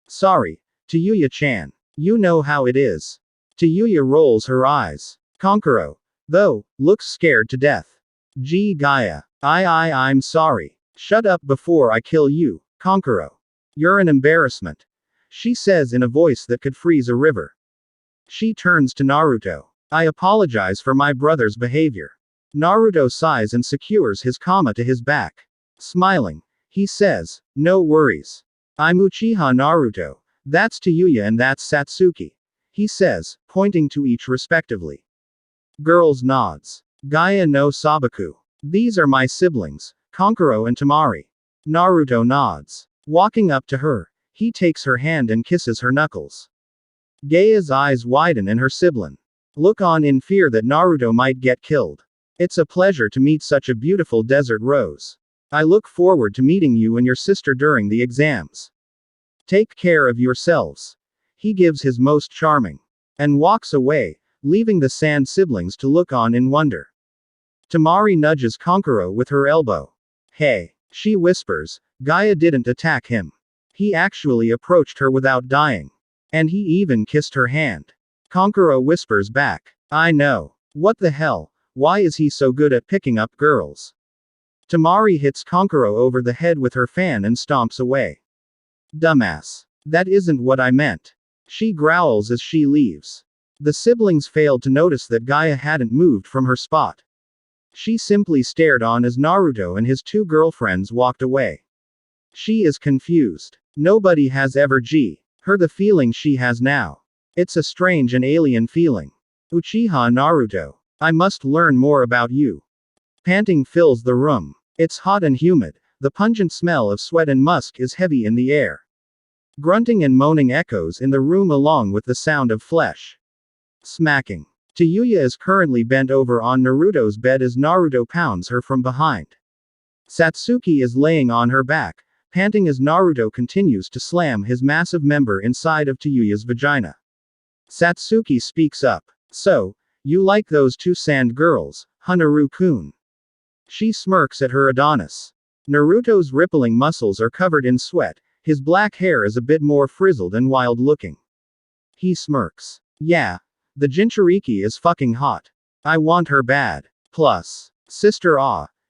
Sorry, Tayuya-chan. You know how it is. Tayuya rolls her eyes. Kankuro, though, looks scared to death. Gee Gaia. I'm sorry. Shut up before I kill you, Kankuro. You're an embarrassment. She says in a voice that could freeze a river. She turns to Naruto. I apologize for my brother's behavior. Naruto sighs and secures his kama to his back. Smiling, he says, no worries. I'm Uchiha Naruto. That's Tayuya and that's Satsuki. He says, pointing to each respectively. Girls nods. Gaia no Sabaku. These are my siblings, Kankuro and Temari. Naruto nods. Walking up to her, he takes her hand and kisses her knuckles. Gaia's eyes widen and her sibling look on in fear that Naruto might get killed. It's a pleasure to meet such a beautiful desert rose. I look forward to meeting you and your sister during the exams. Take care of yourselves. He gives his most charming and walks away, leaving the sand siblings to look on in wonder. Temari nudges Kankuro with her elbow. Hey, she whispers, Gaia didn't attack him. He actually approached her without dying. And he even kissed her hand. Kankuro whispers back. I know. What the hell, why is he so good at picking up girls? Temari hits Kankuro over the head with her fan and stomps away. Dumbass. That isn't what I meant. She growls as she leaves. The siblings failed to notice that Gaia hadn't moved from her spot. She simply stared on as Naruto and his two girlfriends walked away. She is confused. Nobody has ever her the feeling she has now. It's a strange and alien feeling. Uchiha Naruto. I must learn more about you. Panting fills the room. It's hot and humid. The pungent smell of sweat and musk is heavy in the air. Grunting and moaning echoes in the room along with the sound of flesh smacking. Tayuya is currently bent over on Naruto's bed as Naruto pounds her from behind. Satsuki is laying on her back, panting as Naruto continues to slam his massive member inside of Tayuya's vagina. Satsuki speaks up. So, you like those two sand girls, Hanaru-kun? She smirks at her Adonis. Naruto's rippling muscles are covered in sweat, his black hair is a bit more frizzled and wild looking. He smirks. Yeah. The Jinchuriki is fucking hot. I want her bad. Plus. Sister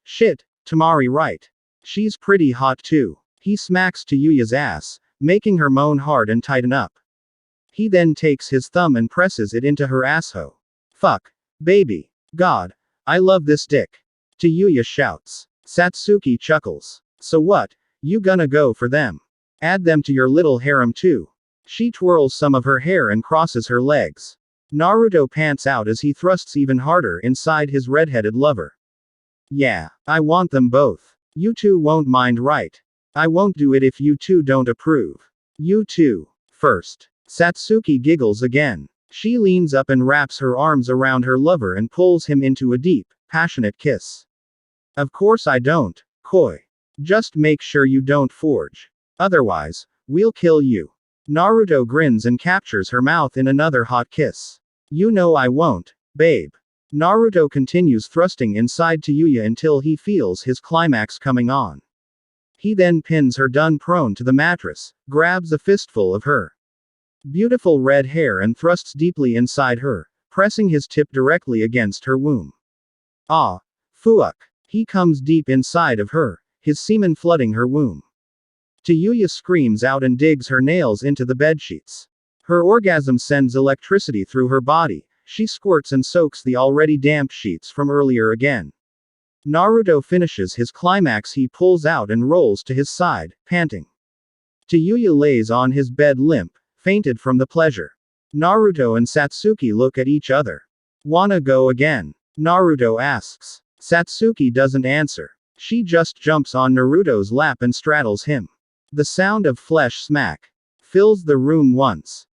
shit, Tamari right. She's pretty hot too. He smacks Yuya's ass, making her moan hard and tighten up. He then takes his thumb and presses it into her asshole. Fuck. Baby. God. I love this dick. Yuya shouts. Satsuki chuckles. So what, you gonna go for them? Add them to your little harem too. She twirls some of her hair and crosses her legs. Naruto pants out as he thrusts even harder inside his red-headed lover. Yeah, I want them both. You two won't mind, right? I won't do it if you two don't approve. You two. First. Satsuki giggles again. She leans up and wraps her arms around her lover and pulls him into a deep, passionate kiss. Of course I don't, Koi. Just make sure you don't forge. Otherwise, we'll kill you. Naruto grins and captures her mouth in another hot kiss. You know I won't, babe. Naruto continues thrusting inside Yuya until he feels his climax coming on. He then pins her done prone to the mattress, grabs a fistful of her beautiful red hair and thrusts deeply inside her, pressing his tip directly against her womb. Ah. Fuck. He comes deep inside of her, his semen flooding her womb. Yuya screams out and digs her nails into the bedsheets. Her orgasm sends electricity through her body, she squirts and soaks the already damp sheets from earlier again. Naruto finishes his climax, he pulls out and rolls to his side, panting. Yuya lays on his bed limp, fainted from the pleasure. Naruto and Satsuki look at each other. Wanna go again? Naruto asks. Satsuki doesn't answer. She just jumps on Naruto's lap and straddles him. The sound of flesh smack fills the room once.